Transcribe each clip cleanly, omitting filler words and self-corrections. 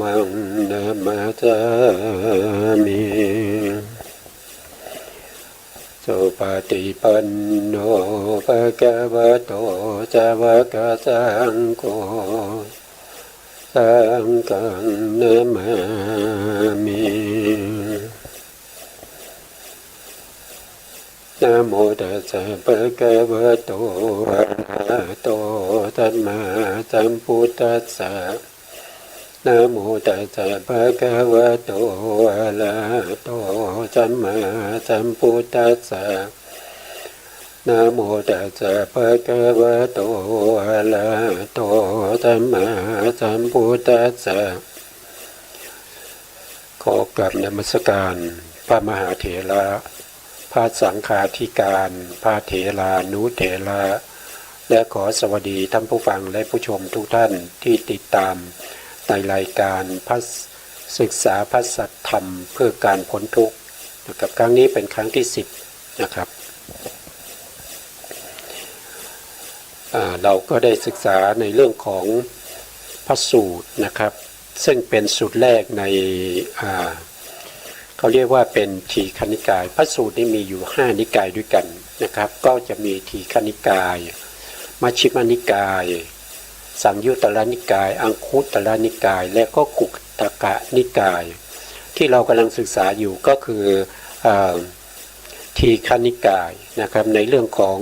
มังนามาสามิสุปฏิปันโนภะคะวะโตสาวกสังโฆสังฆังนามามินะโมตัสสะภะคะวะโตอะระหะโตสัมมาสัมพุทธัสสะนะโมตัสสะภะคะวะโตอะระหะโตสัมมาสัมพุทธัสสะนะโมตัสสะภะคะวะโตอะระหะโตสัมมาสัมพุทธัสสะขอกราบนมัสการพระมหาเถระพระสังฆาธิการพระเถรานุเถระและขอสวัสดีท่านผู้ฟังและผู้ชมทุกท่านที่ติดตามในรายการพระศึกษาพระสัทธรรมเพื่อการพ้นทุกข์นะครับครั้งนี้เป็นครั้งที่10นะครับเราก็ได้ศึกษาในเรื่องของพระสูตรนะครับซึ่งเป็นสูตรแรกในเขาเรียกว่าเป็นทีฆนิกายพระสูตรนี้มีอยู่5นิกายด้วยกันนะครับก็จะมีทีฆนิกายมัชฌิมนิกายสังยุตตรนิกายอังคุตตรนิกายและก็กุตตกนิกายที่เรากำลังศึกษาอยู่ก็คือทีฆนิกายนะครับในเรื่องของ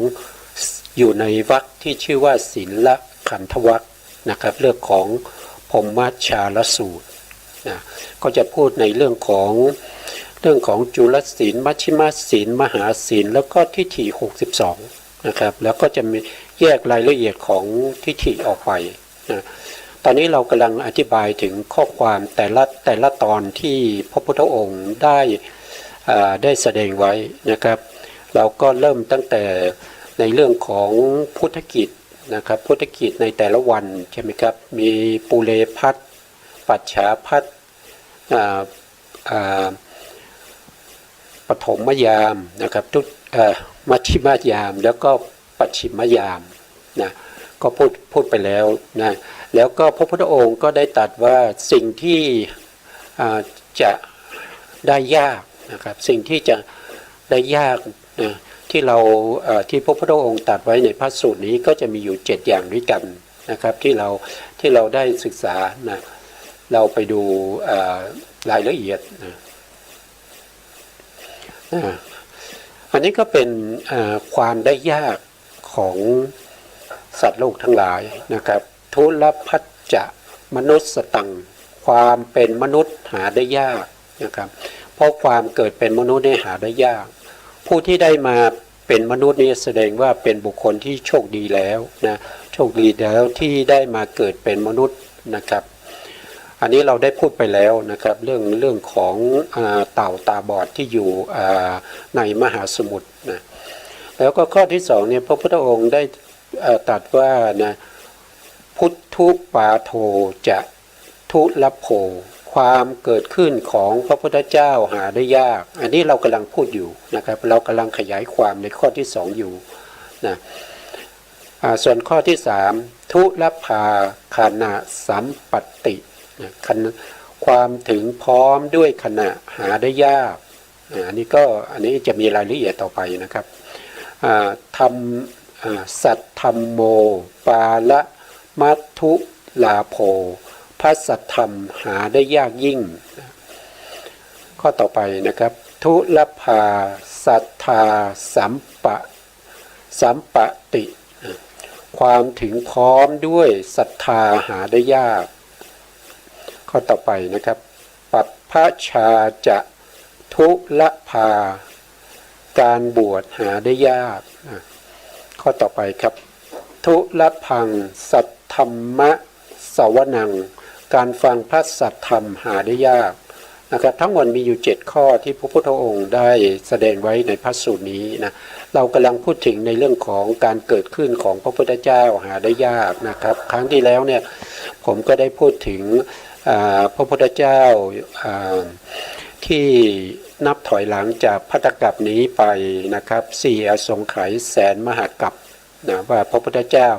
อยู่ในวรรคที่ชื่อว่าศีลขันธวรรคนะครับเรื่องของพรหมชาลสูตรนะก็จะพูดในเรื่องของจุลศีลมัชฌิมศีลมหาศีลแล้วก็ทิฏฐิ62นะครับแล้วก็จะมีแยกรายละเอียดของทิฏฐิออกไปนะตอนนี้เรากำลังอธิบายถึงข้อความแต่ละตอนที่พระพุทธองค์ได้แสดงไว้นะครับเราก็เริ่มตั้งแต่ในเรื่องของพุทธกิจนะครับพุทธกิจในแต่ละวันใช่ไหมครับมีปุเรพัทปัจฉาพัทปฐมยามนะครับมัชฌิมยามแล้วก็ปัจฉิมยามนะก็พูดไปแล้วนะแล้วก็พระพุทธองค์ก็ได้ตรัสว่าสิ่งที่จะได้ยากนะครับสิ่งที่จะได้ยากนะที่พระพุทธองค์ตรัสไว้ในพระสูตรนี้ก็จะมีอยู่7อย่างด้วยกันนะครับที่เราได้ศึกษานะเราไปดูรายละเอียดนะอันนี้ก็เป็นความได้ยากของสัตว์โลกทั้งหลายนะครับทุลพัจจะมนุษย์สตังความเป็นมนุษย์หาได้ยากนะครับเพราะความเกิดเป็นมนุษย์นี่หาได้ยากผู้ที่ได้มาเป็นมนุษย์นี่แสดงว่าเป็นบุคคลที่โชคดีแล้วนะโชคดีแล้วที่ได้มาเกิดเป็นมนุษย์นะครับอันนี้เราได้พูดไปแล้วนะครับเรื่องของเต่าตาบอดที่อยู่ในมหาสมุทรนะแล้วก็ข้อที่2เนี่ยพระพุทธองค์ได้ตรัสว่านะพุทธุปาโทจะทุลโภความเกิดขึ้นของพระพุทธเจ้าหาได้ยากอันนี้เรากำลังพูดอยู่นะครับเรากำลังขยายความในข้อที่2อยู่นะส่วนข้อที่3ทุลภาขณะสัมปติความถึงพร้อมด้วยขณะหาได้ยากอันนี้จะมีรายละเอียดต่อไปนะครับสัตธรรมโมปาละมัทธุลาโภพระสัทธรรมหาได้ยากยิ่งข้อต่อไปนะครับทุลภาสัทธาสัมปติความถึงพร้อมด้วยศรัทธาหาได้ยากข้อต่อไปนะครับปัปพชาจะทุลภาการบวชหาได้ยากข้อต่อไปครับทุลพังสัทธรรมะสวนังการฟังพระสัทธรรมหาได้ยากนะครับทั้งหมดมีอยู่7ข้อที่พระพุทธองค์ได้แสดงไว้ในพระสูตรนี้นะเรากำลังพูดถึงในเรื่องของการเกิดขึ้นของพระพุทธเจ้าหาได้ยากนะครับครั้งที่แล้วเนี่ยผมก็ได้พูดถึงพระพุทธเจ้าที่นับถอยหลังจากภัตตกัปนี้ไปนะครับ4 อสงไขยแสนมหากัปนะว่าพระพุทธเจ้า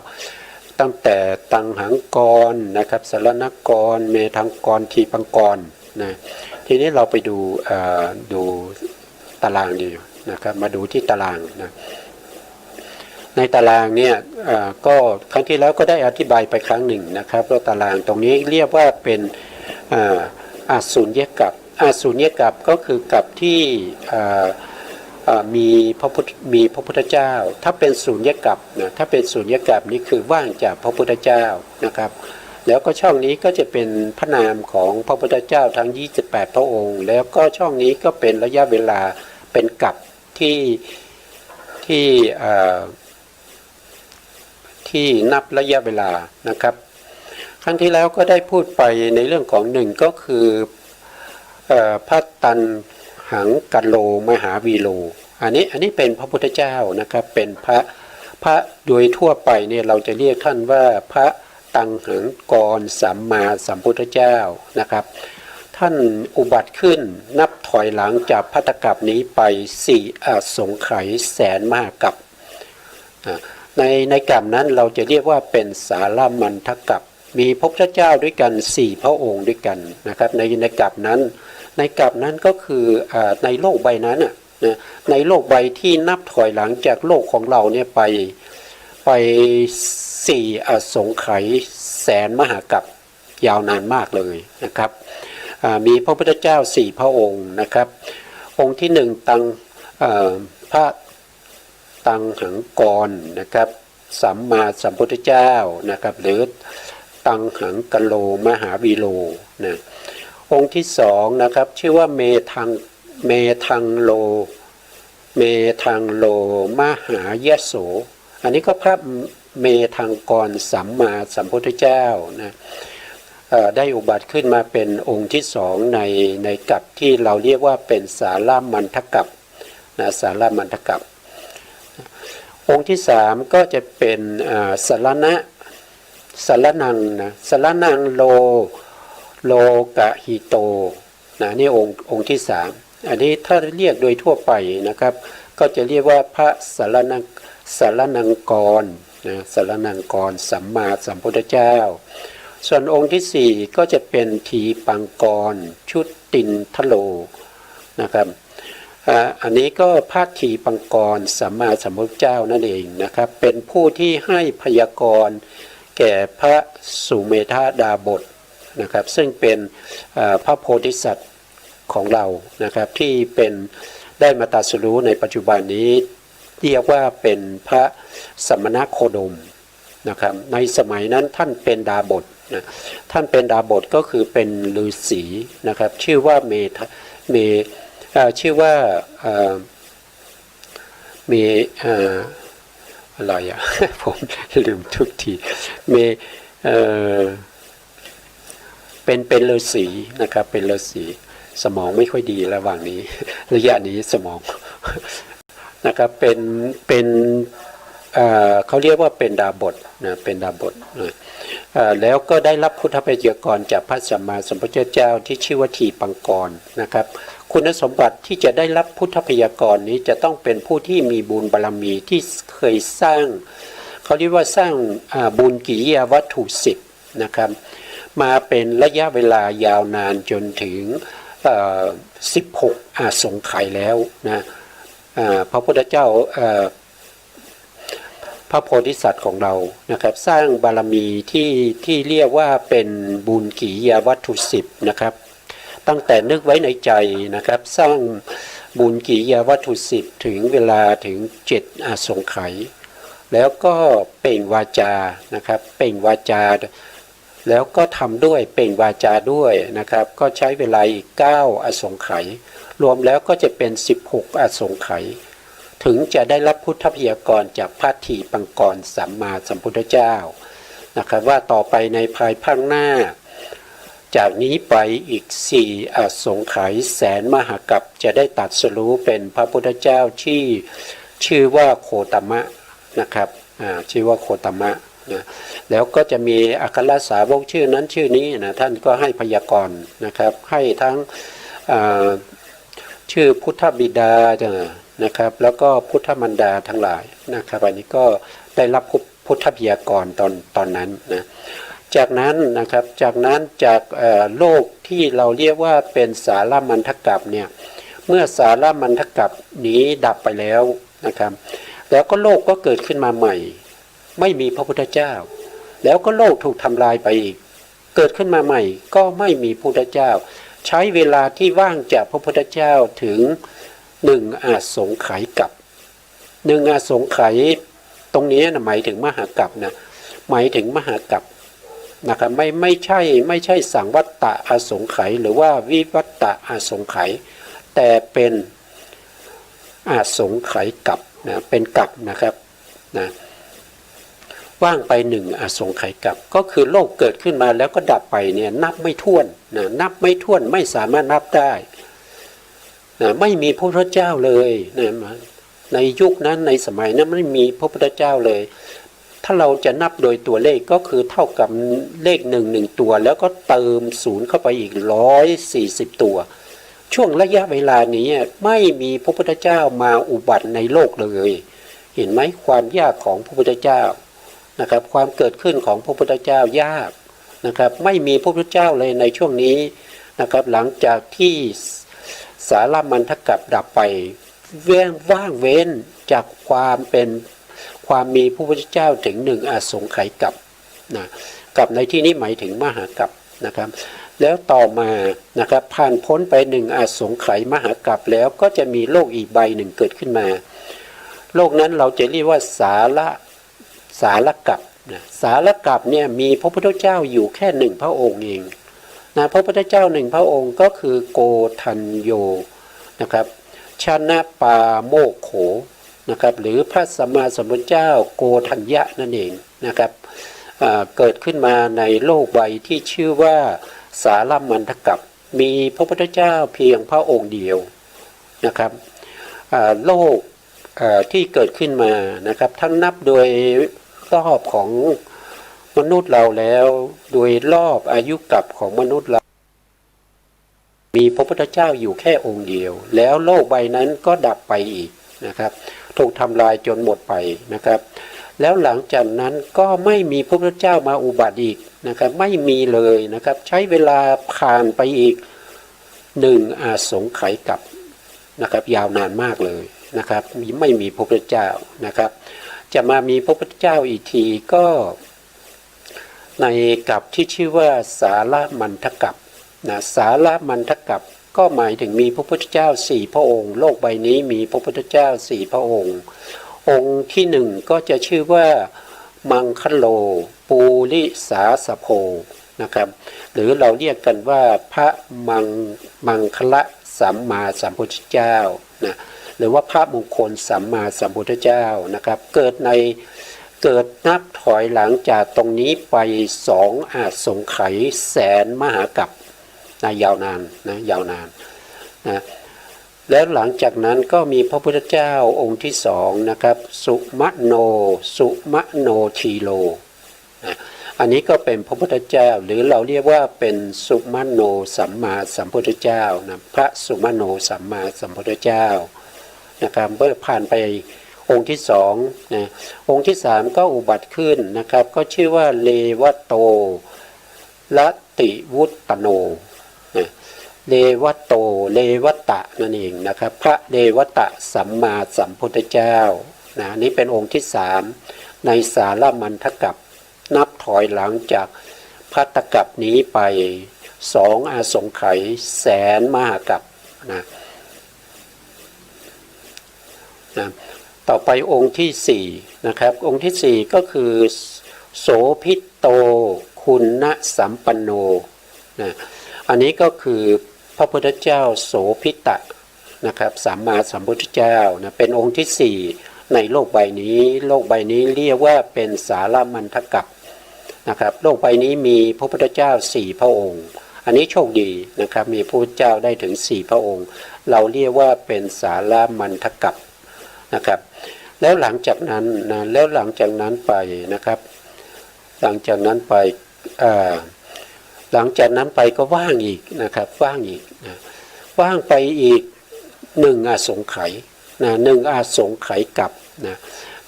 ตั้งแต่ตังหังกรนะครับสรณกรเมธังกรทีปังกรนะทีนี้เราไปดูตารางดีนะครับมาดูที่ตารางนะในตารางเนี่ยก็ครั้งที่แล้วก็ได้อธิบายไปครั้งหนึ่งนะครับว่าตารางตรงนี้เรียกว่าเป็นอสุญญกับอสุญญกับก็คือกับที่มีพระพุทธเจ้าถ้าเป็นสุญญกับนะถ้าเป็นสุญญกับนี่คือว่างจากพระพุทธเจ้านะครับแล้วก็ช่องนี้ก็จะเป็นพระนามของพระพุทธเจ้าทั้ง28พระองค์แล้วก็ช่องนี้ก็เป็นระยะเวลาเป็นกับที่นับระยะเวลานะครับครั้งที่แล้วก็ได้พูดไปในเรื่องของหนึ่งก็คือพระตันหังกัลโลมหาวีโลอันนี้เป็นพระพุทธเจ้านะครับเป็นพระโดยทั่วไปเนี่ยเราจะเรียกท่านว่าพระตังหังกรสัมมาสัมพุทธเจ้านะครับท่านอุบัติขึ้นนับถอยหลังจากภัตตกัปนี้ไป4อสงไขยแสนมหากัปในกัปนั้นเราจะเรียกว่าเป็นสารามันทกัปมีพระพุทธเจ้าด้วยกัน4พระองค์ด้วยกันนะครับในกัปนั้นก็คือในโลกใบนั้นนะในโลกใบที่นับถอยหลังจากโลกของเราเนี่ยไป4อสงไขยแสนมหากัปยาวนานมากเลยนะครับมีพระพุทธเจ้า4พระองค์นะครับองค์ที่1พระตังหังกรนะครับสัมมาสัมพุทธเจ้านะครับหรือตังหังกัลโลมหาวีโลนะองค์ที่2นะครับชื่อว่าเมทังโลมหายโสอันนี้ก็พระเมทังกรสัมมาสัมพุทธเจ้านะได้อุบัติขึ้นมาเป็นองค์ที่2ในกัปที่เราเรียกว่าเป็นสารามันทกัปนะสารามันทกัปองค์ที่3ก็จะเป็นสารนังนะสารนังโลกะหิโตนะนี่องค์ที่3อันนี้ถ้าเรียกโดยทั่วไปนะครับก็จะเรียกว่าพระสารนังกรนะสารนังกรสัมมาสัมพุทธเจ้าส่วนองค์ที่4ก็จะเป็นทีปังกรชุตินทโลนะครับอันนี้ก็พระทีปังกรสัมมาสัมพุทธเจ้านั่นเองนะครับเป็นผู้ที่ให้พยากรณ์แก่พระสุเมธาดาบทนะครับซึ่งเป็นพระโพธิสัตว์ของเรานะครับที่เป็นได้มาตรัสรู้ในปัจจุบันนี้เรียกว่าเป็นพระสมณโคดมนะครับในสมัยนั้นท่านเป็นดาบทนะท่านเป็นดาบทก็คือเป็นฤาษีนะครับชื่อว่าชื่อว่าอะไรอ่ะ ผมลืมทุกทีเป็นฤาษีนะครับเป็นฤาษีสมองไม่ค่อยดีระหว่างนี้ระยะนี้สมองนะครับเป็นเขาเรียกว่าเป็นดาบทนะเป็นดาบทนะแล้วก็ได้รับพุทธพยากรจากพระสัมมาสัมพุทธเจ้าที่ชื่อว่าทีปังกรนะครับคุณสมบัติที่จะได้รับพุทธพยากรนี้จะต้องเป็นผู้ที่มีบุญบารมีที่เคยสร้างเขาเรียกว่าสร้างบุญกิริยาวัตถุ10นะครับมาเป็นระยะเวลายาวนานจนถึง16อสงไขยแล้วนะพระพุทธเจ้าพระโพธิสัตว์ของเรานะครับสร้างบารมีที่เรียกว่าเป็นบุญกิริยาวัตถุ10นะครับตั้งแต่นึกไว้ในใจนะครับสร้างบุญกิริยาวัตถุ10ถึงเวลาถึง7อสงไขยแล้วก็เปล่งวาจานะครับเปล่งวาจาแล้วก็ทำด้วยเปล่งวาจาด้วยนะครับก็ใช้เวลาอีก9อสงไขยรวมแล้วก็จะเป็น16อสงไขยถึงจะได้รับพุทธพยากรจากพระทีปังกรสัมมาสัมพุทธเจ้านะครับว่าต่อไปในภายภาคหน้าจากนี้ไปอีก4อสงไขยแสนมหากัปจะได้ตรัสรู้เป็นพระพุทธเจ้าที่ชื่อว่าโคตมะนะครับชื่อว่าโคตมะนะแล้วก็จะมีอัครสาวกชื่อนั้นชื่อนี้นะท่านก็ให้พยากรณ์นะครับให้ทั้งชื่อพุทธบิดานะครับแล้วก็พุทธมารดาทั้งหลายนะครับอันนี้ก็ได้รับ พุทธพยากรณ์ตอนนั้นนะจากนั้นนะครับจากโลกที่เราเรียกว่าเป็นสารมันทกัปเนี่ยเมื่อสารมันทกัปนี้ดับไปแล้วนะครับแล้วก็โลกก็เกิดขึ้นมาใหม่ไม่มีพระพุทธเจ้าแล้วก็โลกถูกทำลายไปอีกเกิดขึ้นมาใหม่ก็ไม่มีพระพุทธเจ้าใช้เวลาที่ว่างจากพระพุทธเจ้าถึง1 อาสงไขยกัป1 อาสงไขยตรงนี้นะหมายถึงมหากัปนะหมายถึงมหากัปนะครับไม่ใช่สังวัตตะอาสงไขยหรือว่าวิวัตตะอาสงไขยแต่เป็นอาสงไขยกัปนะเป็นกัปนะครับนะว่างไป1 อาสงไขยกัปก็คือโลกเกิดขึ้นมาแล้วก็ดับไปเนี่ยนับไม่ถ้วนนะนับไม่ถ้วนไม่สามารถนับได้นะไม่มีพระพุทธเจ้าเลยนะในยุคนั้นในสมัยนั้นไม่มีพระพุทธเจ้าเลยถ้าเราจะนับโดยตัวเลขก็คือเท่ากับเลข1 ตัวแล้วก็เติม0เข้าไปอีก140ตัวช่วงระยะเวลานี้ไม่มีพระพุทธเจ้ามาอุบัติในโลกเลยเห็นไหมความยากของพระพุทธเจ้านะครับความเกิดขึ้นของพระพุทธเจ้ายากนะครับไม่มีพระพุทธเจ้าเลยในช่วงนี้นะครับหลังจากที่สารมันทกัปดับไปว่างเว้นจากความมีพระพุทธเจ้าถึง1 อาสงไขยกัปนะกัปในที่นี้หมายถึงมหากัปนะครับแล้วต่อมานะครับผ่านพ้นไป1 อาสงไขยมหากัปแล้วก็จะมีโลกอีกใบหนึ่งเกิดขึ้นมาโลกนั้นเราจะเรียกว่าสารกัปนะสารกัปเนี่ยมีพระพุทธเจ้าอยู่แค่1 พระองค์เองนะพระพุทธเจ้า1 พระองค์ก็คือโกทัญโญนะครับชนะปาโมกโขนะครับหรือพระสัมมาสัมพุทธเจ้าโกทัญญะนั่นเองนะครับเกิดขึ้นมาในโลกใบที่ชื่อว่าสารมันทกัปมีพระพุทธเจ้าเพียงพระองค์เดียวนะครับโลกที่เกิดขึ้นมานะครับทั้งนับโดยรอบของมนุษย์เราแล้วโดยรอบอายุกัปของมนุษย์เรามีพระพุทธเจ้าอยู่แค่องค์เดียวแล้วโลกใบนั้นก็ดับไปอีกนะครับถูกทำลายจนหมดไปนะครับแล้วหลังจากนั้นก็ไม่มีพระพุทธเจ้ามาอุบัติอีกนะครับไม่มีเลยนะครับใช้เวลาผ่านไปอีก1 อาสงไขยกัปนะครับยาวนานมากเลยนะครับไม่มีพระพุทธเจ้านะครับจะมามีพระพุทธเจ้าอีกทีก็ในกัปที่ชื่อว่าสารมันทกัปนะสารมันทกัปก็หมายถึงมีพระพุทธเจ้า4 พระองค์โลกใบนี้มีพระพุทธเจ้า4 พระองค์องค์ที่1ก็จะชื่อว่ามังคโลปูริสาสโพนะครับหรือเราเรียกกันว่าพระมังคละสัมมาสัมพุทธเจ้านะหรือว่าพระมงคลสัมมาสัมพุทธเจ้านะครับเกิดนับถอยหลังจากตรงนี้ไป2 อาสงไขยแสนมหากัปนะยาวนานนะนะแล้วหลังจากนั้นก็มีพระพุทธเจ้าองค์ที่2นะครับสุมโนทีโลนะอันนี้ก็เป็นพระพุทธเจ้าหรือเราเรียกว่าเป็นสุมโนสัมมาสัมพุทธเจ้านะพระสุมโนสัมมาสัมพุทธเจ้านะครับเมื่อผ่านไปองค์ที่2นะองค์ที่3ก็อุบัติขึ้นนะครับก็ชื่อว่าเลวโตละติวุตตโนเลวโตเลวตะนั่นเองนะครับพระเลวตะสัมมาสัมพุทธเจ้านะนี้เป็นองค์ที่3ในสารมันทกัปนับถอยหลังจากพัตตกัปนี้ไป2 อาสงไขยแสนมหากัปนะต่อไปองค์ที่4นะครับองค์ที่4ก็คือโสภิตโตคุณณสัมปันโนนะอันนี้ก็คือพระพุทธเจ้าโสภิตะนะครับสัมมาสัมพุทธเจ้านะเป็นองค์ที่4ในโลกใบนี้เรียกว่าเป็นสารมันทกัปนะครับโลกใบนี้มีพระพุทธเจ้า4 พระองค์อันนี้โชคดีนะครับมีพระพุทธเจ้าได้ถึง4 พระองค์เราเรียกว่าเป็นสารมันทกัปนะครับแล้วหลังจากนั้นไปนะครับหลังจากนั้นไปก็ว่างอีกนะครับว่างไปอีก1 อาสงไขยนะ1 อาสงไขยกัปนะ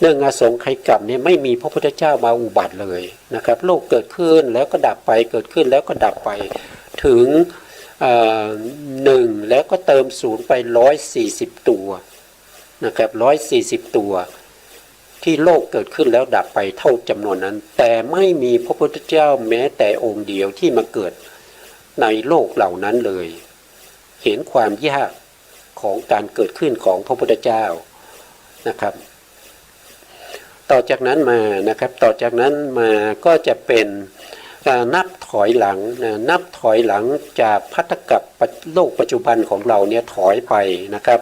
เรื่องอสงไขยกรรมเนี่ยไม่มีพระพุทธเจ้ามาอุบัติเลยนะครับโลกเกิดขึ้นแล้วก็ดับไปเกิดขึ้นแล้วก็ดับไปถึงหนึ่งแล้วก็เติมศูนย์ไป140ตัวนะครับ140ตัวที่โลกเกิดขึ้นแล้วดับไปเท่าจำนวนนั้นแต่ไม่มีพระพุทธเจ้าแม้แต่องค์เดียวที่มาเกิดในโลกเหล่านั้นเลยเห็นความยากของการเกิดขึ้นของพระพุทธเจ้านะครับต่อจากนั้นมานะครับต่อจากนั้นมาก็จะเป็นนับถอยหลังนับถอยหลังจากภัตตกัปโลกปัจจุบันของเราเนี่ยถอยไปนะครับ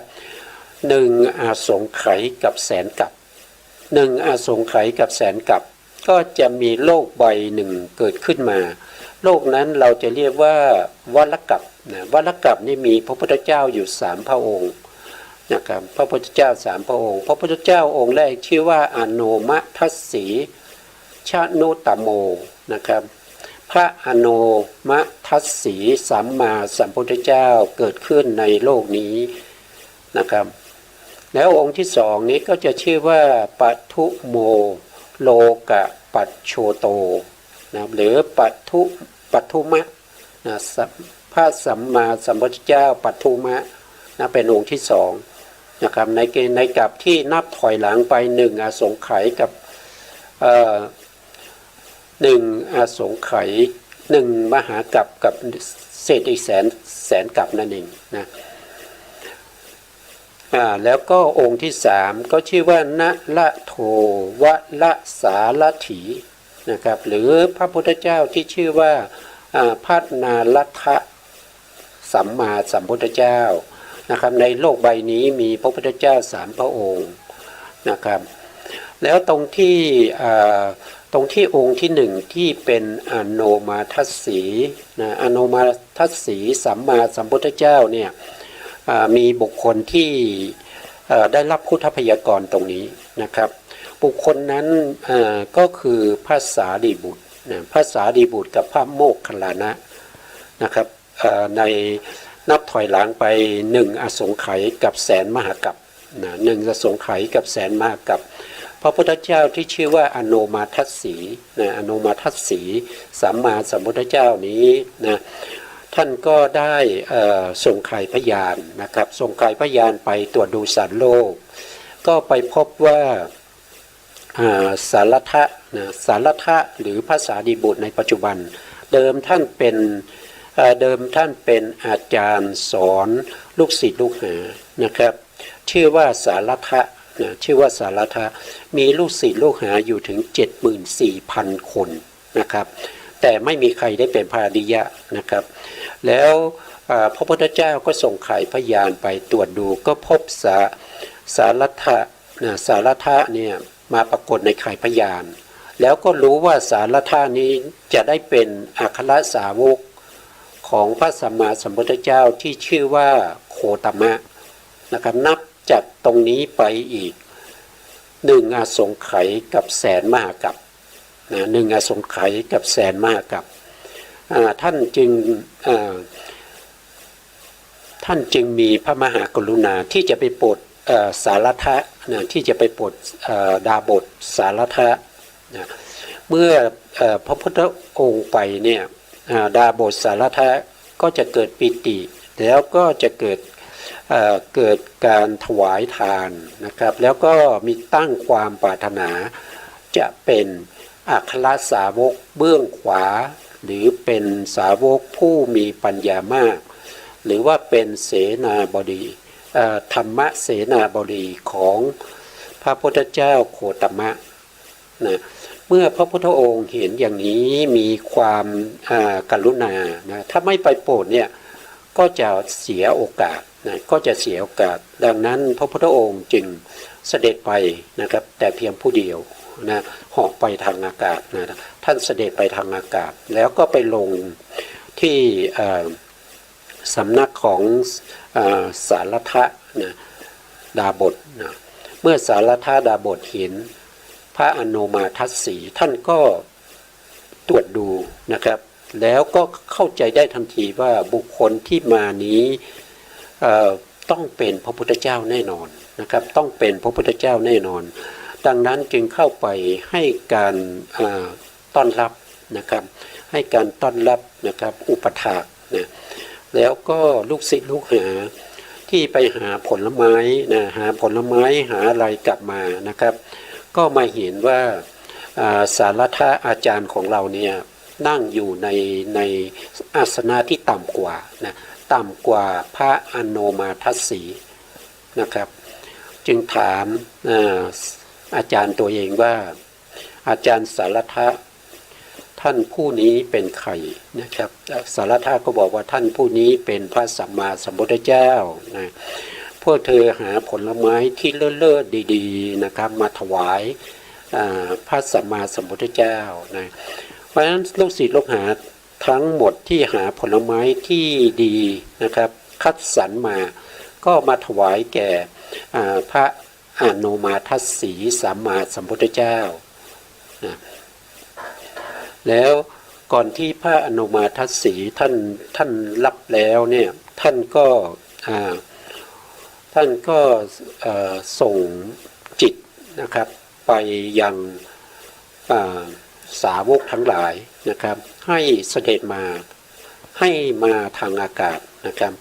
1อาสงไขยกับแสนกัป1อาสงไขยกับแสนกัปก็จะมีโลกใบหนึ่งเกิดขึ้นมาโลกนั้นเราจะเรียกว่าวัลกัปวัลกัปนี่มีพระพุทธเจ้าอยู่3พระองค์นะครับพระพุทธเจ้า3พระองค์พระพุทธเจ้าองค์แรกชื่อว่าอโนมทัสสีชนุตโมนะครับพระอโนมทัสสีสัมมาสัมพุทธเจ้าเกิดขึ้นในโลกนี้นะครับแล้วองค์ที่สองนี้ก็จะชื่อว่าปัทุโมโลกะปัจโชโตนะหรือปัทุมะนะพระสัมมาสัมพุทธเจ้าปัทุมะนะเป็นองค์ที่สองนะครับในกับที่นับถอยหลังไป1อาสงไขยกับ1อาสงไขย1มหากัปกับเศษอีกแสนกัปนั่นเองนะแล้วก็องค์ที่3ก็ชื่อว่านะละโทวะละสาละถีนะครับหรือพระพุทธเจ้าที่ชื่อว่าพัฒนาลัทธะสัมมาสัมพุทธเจ้านะครับในโลกใบนี้มีพระพุทธเจ้า3พระองค์นะครับแล้วตรงที่องค์ที่1ที่เป็นอโนมาทัสสีนะอโนมาทัสสีสัมมาสัมพุทธเจ้าเนี่ยมีบุคคลที่ได้รับพุทธพยากรตรงนี้นะครับบุคคลนั้นก็คือพระสารีบุตรพระสารีบุตรกับพระโมคคัลลานะนะครับในนับถอยหลังไป1อสงไขยกับแสนมหากัป1อสงไขยกับแสนมหากัปพระพุทธเจ้าที่ชื่อว่าอโนมาทัสสีอโนมาทัสสีสัมมาสัมพุทธเจ้านี้นะท่านก็ได้ส่งไข่พยานนะครับส่งไข่พยานไปตรวจดูสารโลกก็ไปพบว่าสารทะสารทะหรือพระสารีบุตรในปัจจุบันเดิมท่านเป็นอาจารย์สอนลูกศิษย์ลูกหานะครับชื่อว่าสารทะชื่อว่าสารทะมีลูกศิษย์ลูกหาอยู่ถึง 74,000 คนนะครับแต่ไม่มีใครได้เป็นพระอริยะนะครับแล้วพระพุทธเจ้าก็ส่งไข่พยานไปตรวจดูก็พบสารทะเนี่ยมาปรากฏในไข่พยานแล้วก็รู้ว่าสารทะนี้จะได้เป็นอัครสาวกของพระสัมมาสัมพุทธเจ้าที่ชื่อว่าโคตมะนะครับนับจากตรงนี้ไปอีก1อาสงไขยกับแสนมหากัป1อาสงไขยกับแสนมหากัปท่านจึงมีพระมหากรุณาที่จะไปโปรดสารทะที่จะไปโปรดดาบทสารทะเมื่อพระพุทธองค์ไปเนี่ยดาบทสารทะก็จะเกิดปิติแล้วก็จะเกิดการถวายทานนะครับแล้วก็มีตั้งความปรารถนาจะเป็นอัครสาวกเบื้องขวาหรือเป็นสาวกผู้มีปัญญามากหรือว่าเป็นเสนาบดีธรรมเสนาบดีของพระพุทธเจ้าโคตมะนะเมื่อพระพุทธองค์เห็นอย่างนี้มีความกรุณานะถ้าไม่ไปโปรดเนี่ยก็จะเสียโอกาสนะก็จะเสียโอกาสดังนั้นพระพุทธองค์จึงเสด็จไปนะครับแต่เพียงผู้เดียวนะเหาะไปทางอากาศนะท่านเสด็จไปทางอากาศแล้วก็ไปลงที่สำนักของสารทะนะดาบทนะเมื่อสารทะดาบทเห็นพระอโนมาทัสสีท่านก็ตรวจดูนะครับแล้วก็เข้าใจได้ทันทีว่าบุคคลที่มานี้ต้องเป็นพระพุทธเจ้าแน่นอนนะครับต้องเป็นพระพุทธเจ้าแน่นอน ดังนั้นจึงเข้าไปให้การต้อนรับนะครับให้การต้อนรับนะครับอุปถากนะแล้วก็ลูกศิษย์ลูกหาที่ไปหาผลไม้นะหาผลไม้หาอะไรกลับมานะครับก็มาเห็นว่าสารทะอาจารย์ของเราเนี่ยนั่งอยู่ในอาสนะที่ต่ำกว่านะต่ำกว่าพระอโนมาทัสสีนะครับจึงถามอาจารย์ตัวเองว่าอาจารย์สารทะท่านผู้นี้เป็นใครนะครับสารทะก็บอกว่าท่านผู้นี้เป็นพระสัมมาสัมพุทธเจ้านะพวกเธอหาผลไม้ที่เลิศๆดีๆนะครับมาถวายพระสัมมาสัมพุทธเจ้านะเพราะฉะนั้นลูกศิษย์ลูกหาทั้งหมดที่หาผลไม้ที่ดีนะครับคัดสรรมาก็มาถวายแก่พระอโนมาทัสสีสัมมาสัมพุทธเจ้านะแล้วก่อนที่พระอนุมาทัสสีท่านรับแล้วเนี่ยท่านก็ส่งจิตนะครับไปยังสาวกทั้งหลายนะครับให้เสด็จมาให้มาทางอากาศนะครับ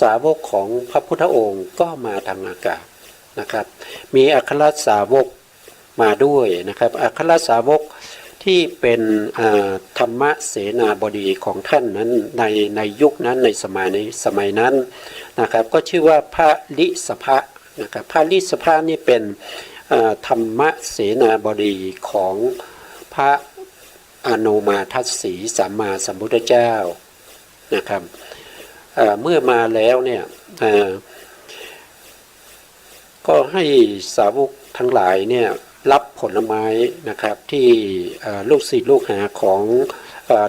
สาวกของพระพุทธองค์ก็มาทางอากาศนะครับมีอัครสาวกมาด้วยนะครับอัครสาวกที่เป็นธรรมเสนาบดีของท่านนั้นในยุคนั้นในสมัยนั้นนะครับก็ชื่อว่าพระลิสภะนะครับพระลิสภะนี่เป็นธรรมเสนาบดีของพระอโนมาทัสสีสัมมาสัมพุทธเจ้านะครับเมื่อมาแล้วเนี่ยก็ให้สาวกทั้งหลายเนี่ยรับผลไม้นะครับที่ลูกศิษย์ลูกหาของ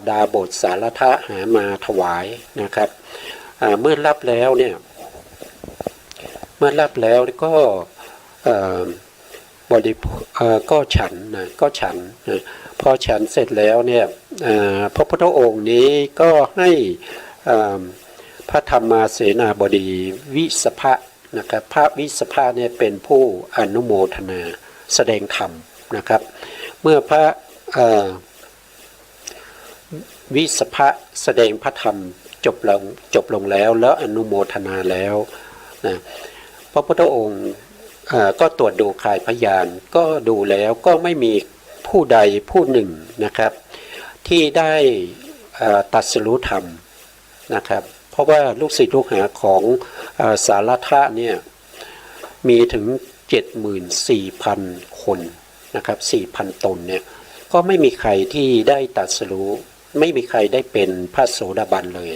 ดาบทสารทะหามาถวายนะครับเมื่อรับแล้วเนี่ยก็บริโภคก็ฉันนะพอฉันเสร็จแล้วเนี่ยพระพุทธองค์นี้ก็ให้พระธรรมาเสนาบดีวิสภะนะครับพระวิสภะเนี่ยเป็นผู้อนุโมทนาแสดงธรรมนะครับเมื่อพระวิสภะแสดงพระธรรมจบลงแล้วอนุโมทนาแล้วนะพระพุทธองค์ก็ตรวจดูคายพยานก็ดูแล้วก็ไม่มีผู้ใดผู้หนึ่งนะครับที่ได้ตรัสรู้ธรรมนะครับเพราะว่าลูกศิษย์ลูกหาของสารทะเนี่ยมีถึง 74,000 คนนะครับ 4,000 ตนเนี่ยก็ไม่มีใครที่ได้ตรัสรู้ไม่มีใครได้เป็นพระโสดาบันเลย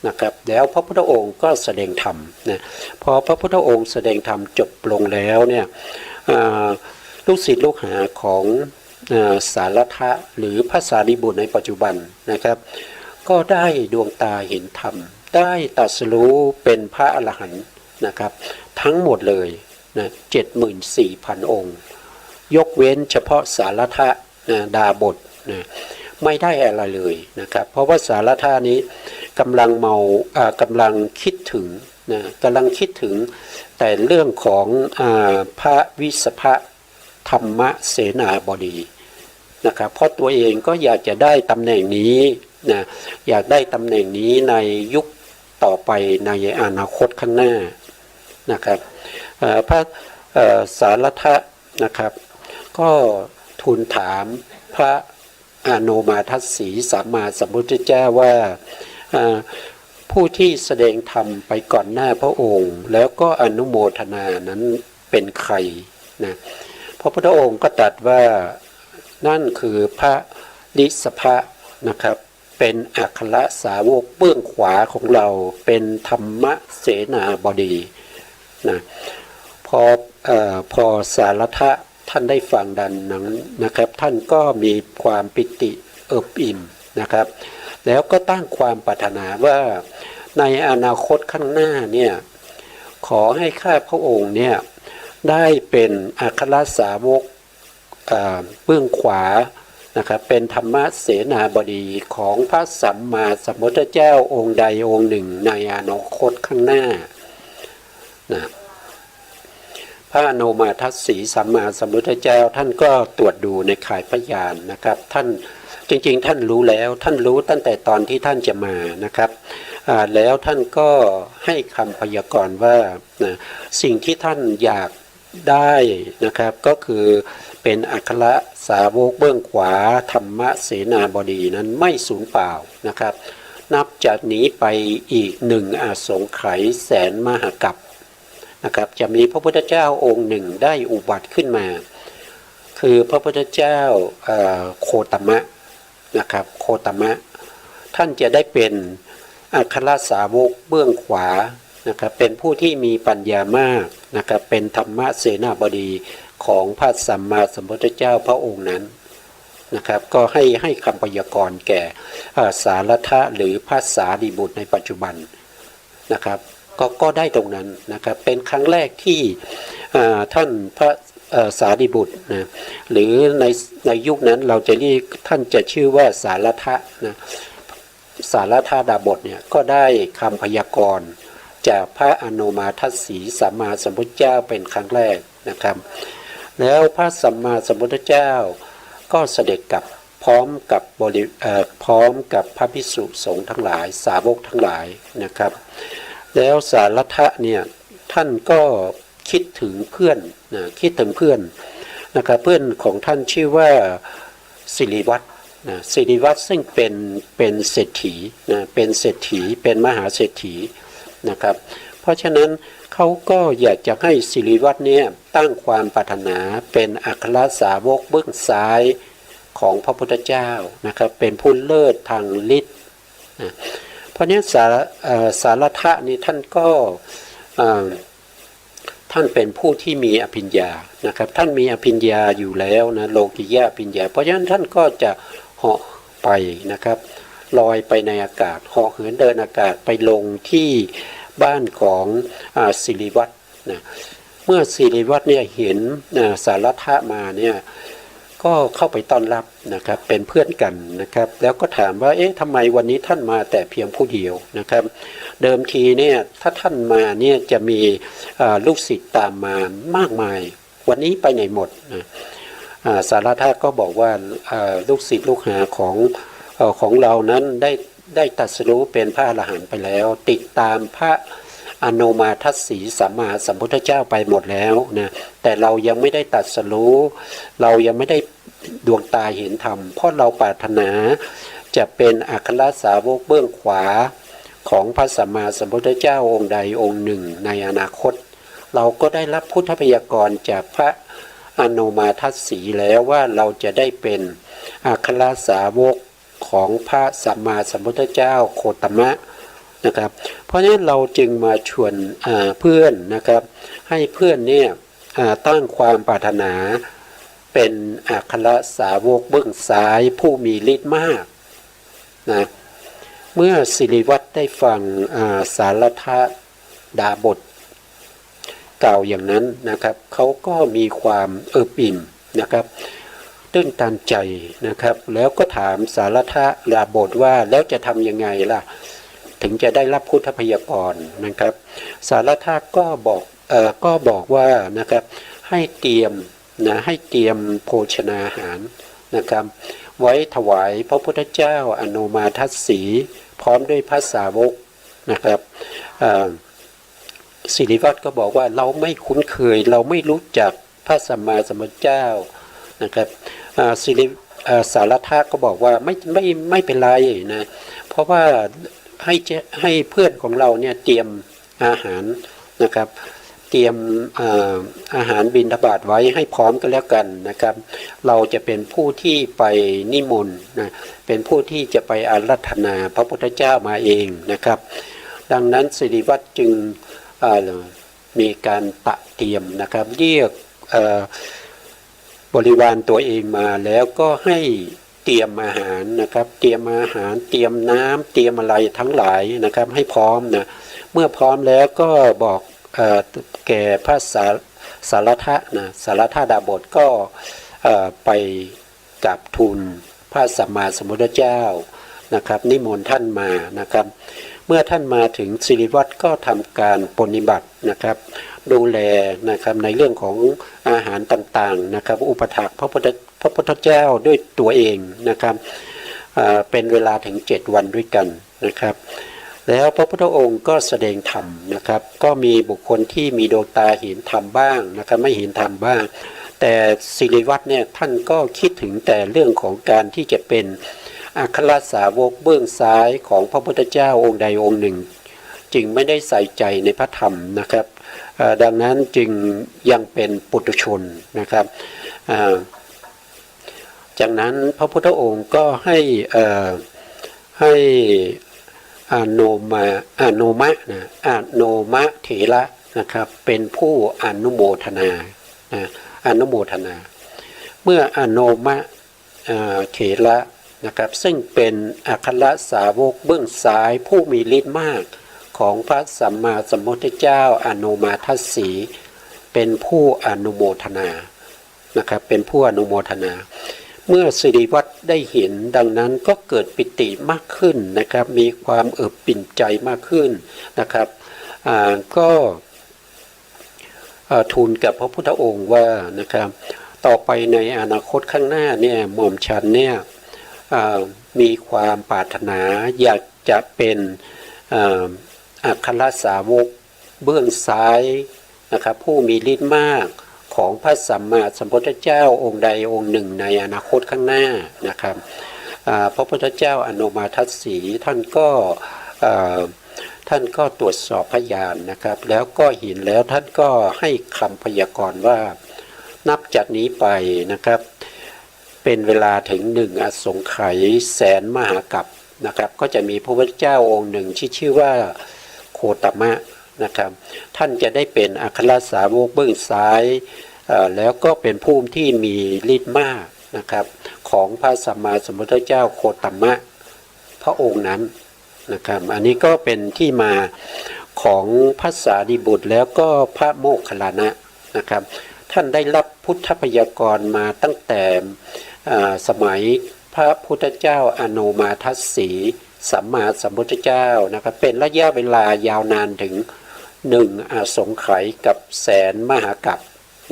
นะครับแล้วพระพุทธองค์ก็แสดงธรรมนะพอพระพุทธองค์แสดงธรรมจบลงแล้วเนี่ยลูกศิษย์ลูกหาของสารทะหรือพระสารีบุตรในปัจจุบันนะครับก็ได้ดวงตาเห็นธรรมได้ตรัสรู้เป็นพระอรหันต์นะครับทั้งหมดเลยนะ74,000 องค์ยกเว้นเฉพาะสารทะดาบทนะไม่ได้อะไรเลยนะครับเพราะว่าสารทะนี้กำลังคิดถึงนะกำลังคิดถึงแต่เรื่องของพระวิสภะธรรมเสนาบดีนะครับเพราะตัวเองก็อยากจะได้ตำแหน่งนี้นะอยากได้ตำแหน่งนี้ในยุคต่อไปในอนาคตข้างหน้านะครับพระสารทะนะครับก็ทูลถามพระอโนมาทัสสีสัมมาสัมพุทธเจ้าว่าผู้ที่แสดงธรรมไปก่อนหน้าพระองค์แล้วก็อนุโมทนานั้นเป็นใครนะพระพุทธองค์ก็ตรัสว่านั่นคือพระลิสภะนะครับเป็นอัครสาวกเบื้องขวาของเราเป็นธรรมเสนาบดีนะพอสารทะท่านได้ฟังดังนั้นนะครับท่านก็มีความปิติเอิบอิ่มนะครับแล้วก็ตั้งความปรารถนาว่าในอนาคตข้างหน้าเนี่ยขอให้ข้าพระองค์เนี่ยได้เป็นอัครสาวกเบื้องขวานะครับเป็นธรรมเสนาบดีของพระสัมมาสัมพุทธเจ้าองค์ใดองค์หนึ่งในอนาคตข้างหน้านะพ พระอนุมาทัสสีสัมมาสัมพุทธเจ้าท่านก็ตรวจดูในข่ายพยานนะครับท่านจริงๆท่านรู้แล้วท่านรู้ตั้งแต่ตอนที่ท่านจะมานะครับแล้วท่านก็ให้คำพยากรณ์ว่าสิ่งที่ท่านอยากได้นะครับก็คือเป็นอัครสาวกเบื้องขวาธรรมเสนาบดีนั้นไม่สูญเปล่านะครับนับจากนี้ไปอีก1อสงไขยแสนมหกัปนะครับจะมีพระพุทธเจ้าองค์หนึ่งได้อุบัติขึ้นมาคือพระพุทธเจ้าโคตมะนะครับโคตมะท่านจะได้เป็นอัครสาวกเบื้องขวานะครับเป็นผู้ที่มีปัญญามากนะครับเป็นธรรมเสนาบดีของพระสัมมาสัมพุทธเจ้าพระองค์นั้นนะครับก็ให้คำพยากรณ์แก่สารัทธะหรือพระสารีบุตรในปัจจุบันนะครับก็ได้ตรงนั้นนะครับเป็นครั้งแรกที่ท่านพระสารีบุตรนะหรือในยุคนั้นเราจะเรียกท่านจะชื่อว่าสารัทธะนะสารัทธดาบทเนี่ยก็ได้คำพยากรณ์จากพระอนุมาทัสสีสัมมาสัมพุทธเจ้าเป็นครั้งแรกนะครับแล้วพระสัมมาสัมพุทธเจ้าก็เสด็จกลับพร้อมกับพระภิกษุสงฆ์ทั้งหลายสาวกทั้งหลายนะครับแล้วสารัทธะเนี่ยท่านก็คิดถึงเพื่อนนะคิดถึงเพื่อนนะครับเพื่อนของท่านชื่อว่าสิริวัฒน์นะสิริวัฒน์ซึ่งเป็นเศรษฐีนะเป็นเศรษฐีเป็นมหาเศรษฐีนะครับเพราะฉะนั้นเขาก็อยากจะให้สิริวัฒน์เนี่ยตั้งความปรารถนาเป็นอัครสาวกเบื้องซ้ายของพระพุทธเจ้านะครับเป็นผู้เลิศทางฤทธิ์นะเพราะนี้สารัทธะนี่ท่านก็ท่านเป็นผู้ที่มีอภิญญานะครับท่านมีอภิญญาอยู่แล้วนะโลกิยะอภิญญาเพราะฉะนั้นท่านก็จะเหาะไปนะครับลอยไปในอากาศเหาะเหินเดินอากาศไปลงที่บ้านของสิริวัฒน์นะเมื่อสิริวัฒน์เนี่ยเห็นสารัทธะมาเนี่ยก็เข้าไปต้อนรับนะครับเป็นเพื่อนกันนะครับแล้วก็ถามว่าเอ๊ะทำไมวันนี้ท่านมาแต่เพียงผู้เดียวนะครับเดิมทีเนี่ยถ้าท่านมาเนี่ยจะมีลูกศิษย์ตามมามากมายวันนี้ไปไหนหมดนะสารัทธะก็บอกว่าลูกศิษย์ลูกหาของเรานั้นได้ตรัสรู้เป็นพระอรหันต์ไปแล้วติดตามพระอนุมาทัสสีสัมมาสัมพุทธเจ้าไปหมดแล้วนะแต่เรายังไม่ได้ตรัสรู้เรายังไม่ได้ดวงตาเห็นธรรมเพราะเราปรารถนาจะเป็นอัครสาวกเบื้องขวาของพระสัมมาสัมพุทธเจ้าองค์ใดองค์หนึ่งในอนาคตเราก็ได้รับพุทธพยากรณ์จากพระอนุมาทัสสีแล้วว่าเราจะได้เป็นอัครสาวกของพระสัมมาสัมพุทธเจ้าโคตมะนะครับเพราะฉะนั้นเราจึงมาชวนเพื่อนนะครับให้เพื่อนเนี่ยตั้งความปรารถนาเป็นอัครสาวกเบื้องซ้ายผู้มีฤทธิ์มากนะเมื่อสิริวัฒน์ได้ฟังสารัทธดาบทกล่าวอย่างนั้นนะครับเขาก็มีความเอิบอิ่มนะครับตื้นตันใจนะครับแล้วก็ถามสารัทธดาบทว่าแล้วจะทำยังไงล่ะถึงจะได้รับพุทธพยากรณ์นะครับสารัทธะก็บอกว่านะครับให้เตรียมโภชนาหารนะครับไว้ถวายพระพุทธเจ้าอนุมาทัสสีพร้อมด้วยพระสาวกนะครับสิริวัฒน์ก็บอกว่าเราไม่คุ้นเคยเราไม่รู้จักพระสัมมาสัมพุทธเจ้านะครับสารัทธะก็บอกว่าไม่เป็นไรนะเพราะว่าให้เพื่อนของเราเนี่ยเตรียมอาหารนะครับเตรียมอาหารบิณฑบาตไว้ให้พร้อมกันแล้วกันนะครับเราจะเป็นผู้ที่ไปนิมนต์นะเป็นผู้ที่จะไปอาราธนาพระพุทธเจ้ามาเองนะครับดังนั้นสิริวัฒน์จึงมีการเตรียมนะครับเรียกบริวารตัวเองมาแล้วก็ให้เตรียมอาหารนะครับเตรียมอาหารเตรียมน้ำเตรียมอะไรทั้งหลายนะครับให้พร้อมนะเมื่อพร้อมแล้วก็บอกแก่พระสารัทธะนะสารัทธดาบทก็ไปกราบทูลพระสัมมาสัมพุทธเจ้านะครับนิมนต์ท่านมานะครับ เมื่อท่านมาถึงสิริวัฒน์ก็ทำการปฏิบัตินะครับดูแลนะครับในเรื่องของอาหารต่างๆนะครับอุปถัมภ์พระพุทธเจ้าด้วยตัวเองนะครับเป็นเวลาถึง7 วันด้วยกันนะครับแล้วพระพุทธองค์ก็แสดงธรรมนะครับก็มีบุคคลที่มีดวงตาเห็นธรรมบ้างนะครับไม่เห็นธรรมบ้างแต่สิริวัฒน์เนี่ยท่านก็คิดถึงแต่เรื่องของการที่จะเป็นอัครสาวกเบื้องซ้ายของพระพุทธเจ้าองค์ใดองค์หนึ่งจึงไม่ได้ใส่ใจในพระธรรมนะครับดังนั้นจึงยังเป็นปุถุชนนะครับจากนั้นพระพุทธองค์ก็ให้อโนมะเถระนะครับเป็นผู้อนุโมทนาอนุโมทนาเมื่ออโนมะเถระนะครับซึ่งเป็นอัครสาวกเบื้องซ้ายผู้มีฤทธิ์มากของพระสัมมาสัมพุทธเจ้าอนุมาทัสสีเป็นผู้อนุโมทนานะครับเป็นผู้อนุโมทนาเมื่อสิริวัฒน์ได้เห็นดังนั้นก็เกิดปิติมากขึ้นนะครับมีความเอิบปิ่นใจมากขึ้นนะครับก็ทูลกับพระพุทธองค์ว่านะครับต่อไปในอนาคตข้างหน้าเนี่ยหม่อมฉันเนี่ยมีความปรารถนาอยากจะเป็นอัครสาวกเบื้องซ้ายนะครับผู้มีฤทธิ์มากของพระสัมมาสัมพุทธเจ้าองค์ใดองค์หนึ่งในอนาคตข้างหน้านะครับพระพุทธเจ้าอนุมาทัสสีท่านก็ตรวจสอบพยานนะครับแล้วก็เห็นแล้วท่านก็ให้คำพยากรณ์ว่านับจากนี้ไปนะครับเป็นเวลาถึง1 อสงไขยแสนมหากัปนะครับก็จะมีพระพุทธเจ้าองค์หนึ่งที่ชื่อว่าโคตมะนะครับท่านจะได้เป็นอัครสาวกเบื้องซ้ายแล้วก็เป็นผู้ที่มีฤทธิ์มากนะครับของพระสัมมาสัมพุทธเจ้าโคตมะพระองค์นั้นนะครับอันนี้ก็เป็นที่มาของพระสารีบุตรแล้วก็พระโมคคัลลานะนะครับท่านได้รับพุทธพยากรณ์มาตั้งแต่สมัยพระพุทธเจ้าอนุมาทัสสีสัมมาสัมพุทธเจ้านะครับเป็นระยะเวลายาวนานถึง1 อสงไขยกับแสนมหากัป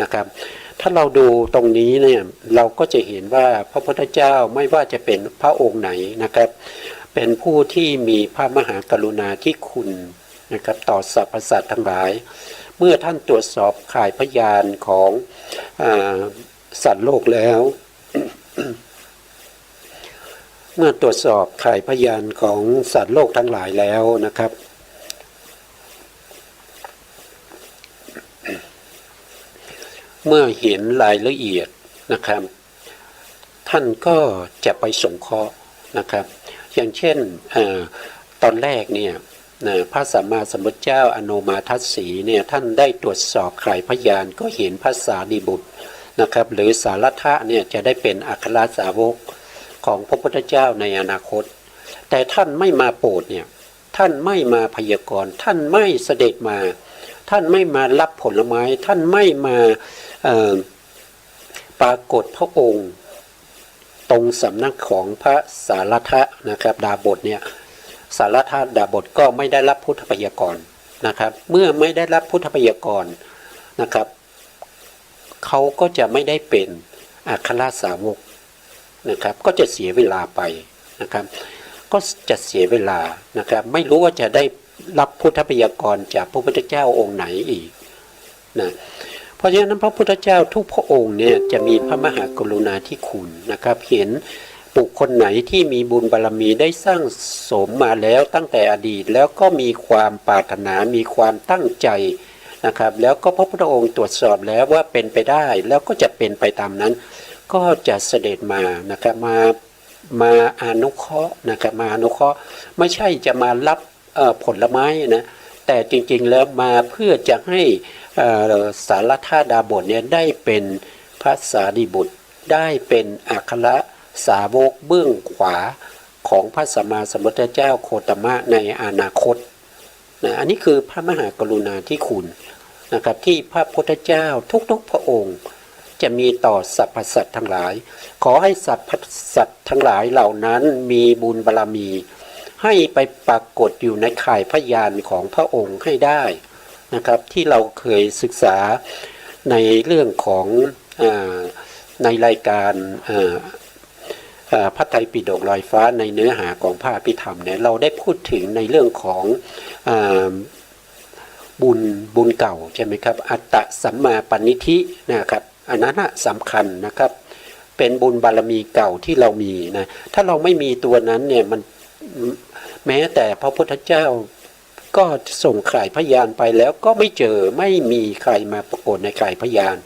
นะครับถ้าเราดูตรงนี้เนี่ยเราก็จะเห็นว่าพระพุทธเจ้าไม่ว่าจะเป็นพระองค์ไหนนะครับเป็นผู้ที่มีพระมหากรุณาธิคุณนะครับต่อสรรพสัตว์ทั้งหลายเมื่อท่านตรวจสอบข่ายพยานของสัตว์โลกแล้ว เมื่อตรวจสอบข่ายพยานของสัตว์โลกทั้งหลายแล้วนะครับเมื่อเห็นรายละเอียดนะครับท่านก็จะไปสงเคราะห์นะครับอย่างเช่นตอนแรกเนี่ยพระสัมมาสัมพุทธเจ้าอนุมาทัสสีเนี่ยท่านได้ตรวจสอบข่ายพยานก็เห็นพระสารีบุตรนะครับหรือสารัตถะเนี่ยจะได้เป็นอัครสาวกของพระพุทธเจ้าในอนาคตแต่ท่านไม่มาโปรดเนี่ยท่านไม่มาพยากรณ์ท่านไม่เสด็จมาท่านไม่มารับผลไม้ท่านไม่มาปรากฏพระองค์ตรงสำนักของพระสารัตถะนะครับดาบทเนี่ยสารัตถะดาบทก็ไม่ได้รับพุทธพยากรณ์นะครับเมื่อไม่ได้รับพุทธพยากรณ์นะครับเขาก็จะไม่ได้เป็นอัครสาวกนะครับก็จะเสียเวลาไปนะครับก็จะเสียเวลานะครับไม่รู้ว่าจะได้รับพุทธพยากรณ์จากพระพุทธเจ้าองค์ไหนอีกนะเพราะฉะนั้นพระพุทธเจ้าทุกพระองค์เนี่ยจะมีพระมหากรุณาธิคุณนะครับเห็นบุคคลไหนที่มีบุญบารมีได้สร้างสมมาแล้วตั้งแต่อดีตแล้วก็มีความปรารถนามีความตั้งใจนะครับแล้วก็พระพุทธองค์ตรวจสอบแล้วว่าเป็นไปได้แล้วก็จะเป็นไปตามนั้นก็จะเสด็จมานะครับมาอนุเคราะห์นะครับมาอนุเคราะห์ไม่ใช่จะมารับผลไม้นะแต่จริงๆแล้วมาเพื่อจะให้สารัตถะดาบทเนี่ยได้เป็นพระสารีบุตรได้เป็นอัครสาวกเบื้องขวาของพระสัมมาสัมพุทธเจ้าโคตมะในอนาคตนะอันนี้คือพระมหากรุณาธิคุณนะครับที่พระพุทธเจ้าทุกๆพระองค์จะมีต่อสรรพสัตว์ทั้งหลายขอให้สรรพสัตว์ทั้งหลายเหล่านั้นมีบุญบารมี ให้ไปปรากฏอยู่ในข่ายพยานของพระองค์ให้ได้นะครับที่เราเคยศึกษาในเรื่องของในรายการพระไตรปิฎกลอยฟ้าในเนื้อหาของพระอภิธรรมเนี่ยเราได้พูดถึงในเรื่องของบุญเก่าใช่ไหมครับอัตตสัมมาปณิธินะครับอันนั้นสำคัญนะครับเป็นบุญบารมีเก่าที่เรามีนะถ้าเราไม่มีตัวนั้นเนี่ยมันแม้แต่พระพุทธเจ้าก็ส่งข่ายพยานไปแล้วก็ไม่เจอไม่มีใครมาปรากฏในข่ายพยาน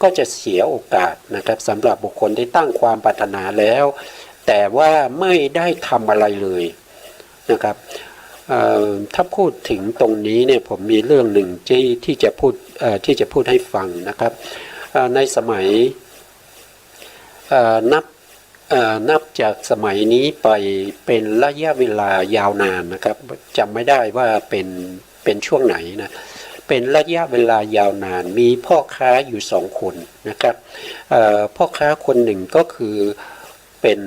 ก็จะเสียโอกาสนะครับสำหรับบุคคลที่ตั้งความปรารถนาแล้วแต่ว่าไม่ได้ทำอะไรเลยนะครับถ้าพูดถึงตรงนี้เนี่ยผมมีเรื่องหนึ่งที่จะพูดให้ฟังนะครับในสมัยนับจากสมัยนี้ไปเป็นระยะเวลายาวนานนะครับจำไม่ได้ว่าเป็นช่วงไหนนะเป็นระยะเวลายาวนานมีพ่อค้าอยู่สองคนนะครับพ่อค้าคนหนึ่งก็คือเป็น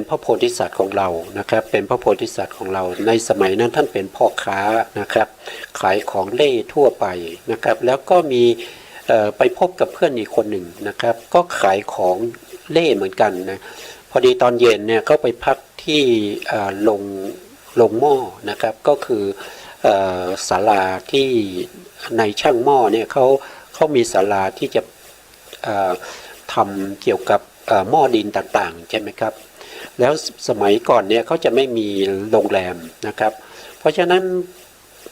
พระโพธิสัตว์ของเรานะครับเป็นพระโพธิสัตว์ของเราในสมัยนั้นท่านเป็นพ่อค้านะครับขายของเล่ทั่วไปนะครับแล้วก็มีไปพบกับเพื่อนอีกคนหนึ่งนะครับก็ขายของเล่เหมือนกันนะพอดีตอนเย็นเนี่ยเขาไปพักที่ลงหม้อนะครับก็คือศาลาที่ในช่างหม้อเนี่ยเขามีศาลาที่จะทำเกี่ยวกับหม้อดินต่างๆใช่ไหมครับแล้วสมัยก่อนเนี่ยเขาจะไม่มีโรงแรมนะครับเพราะฉะนั้น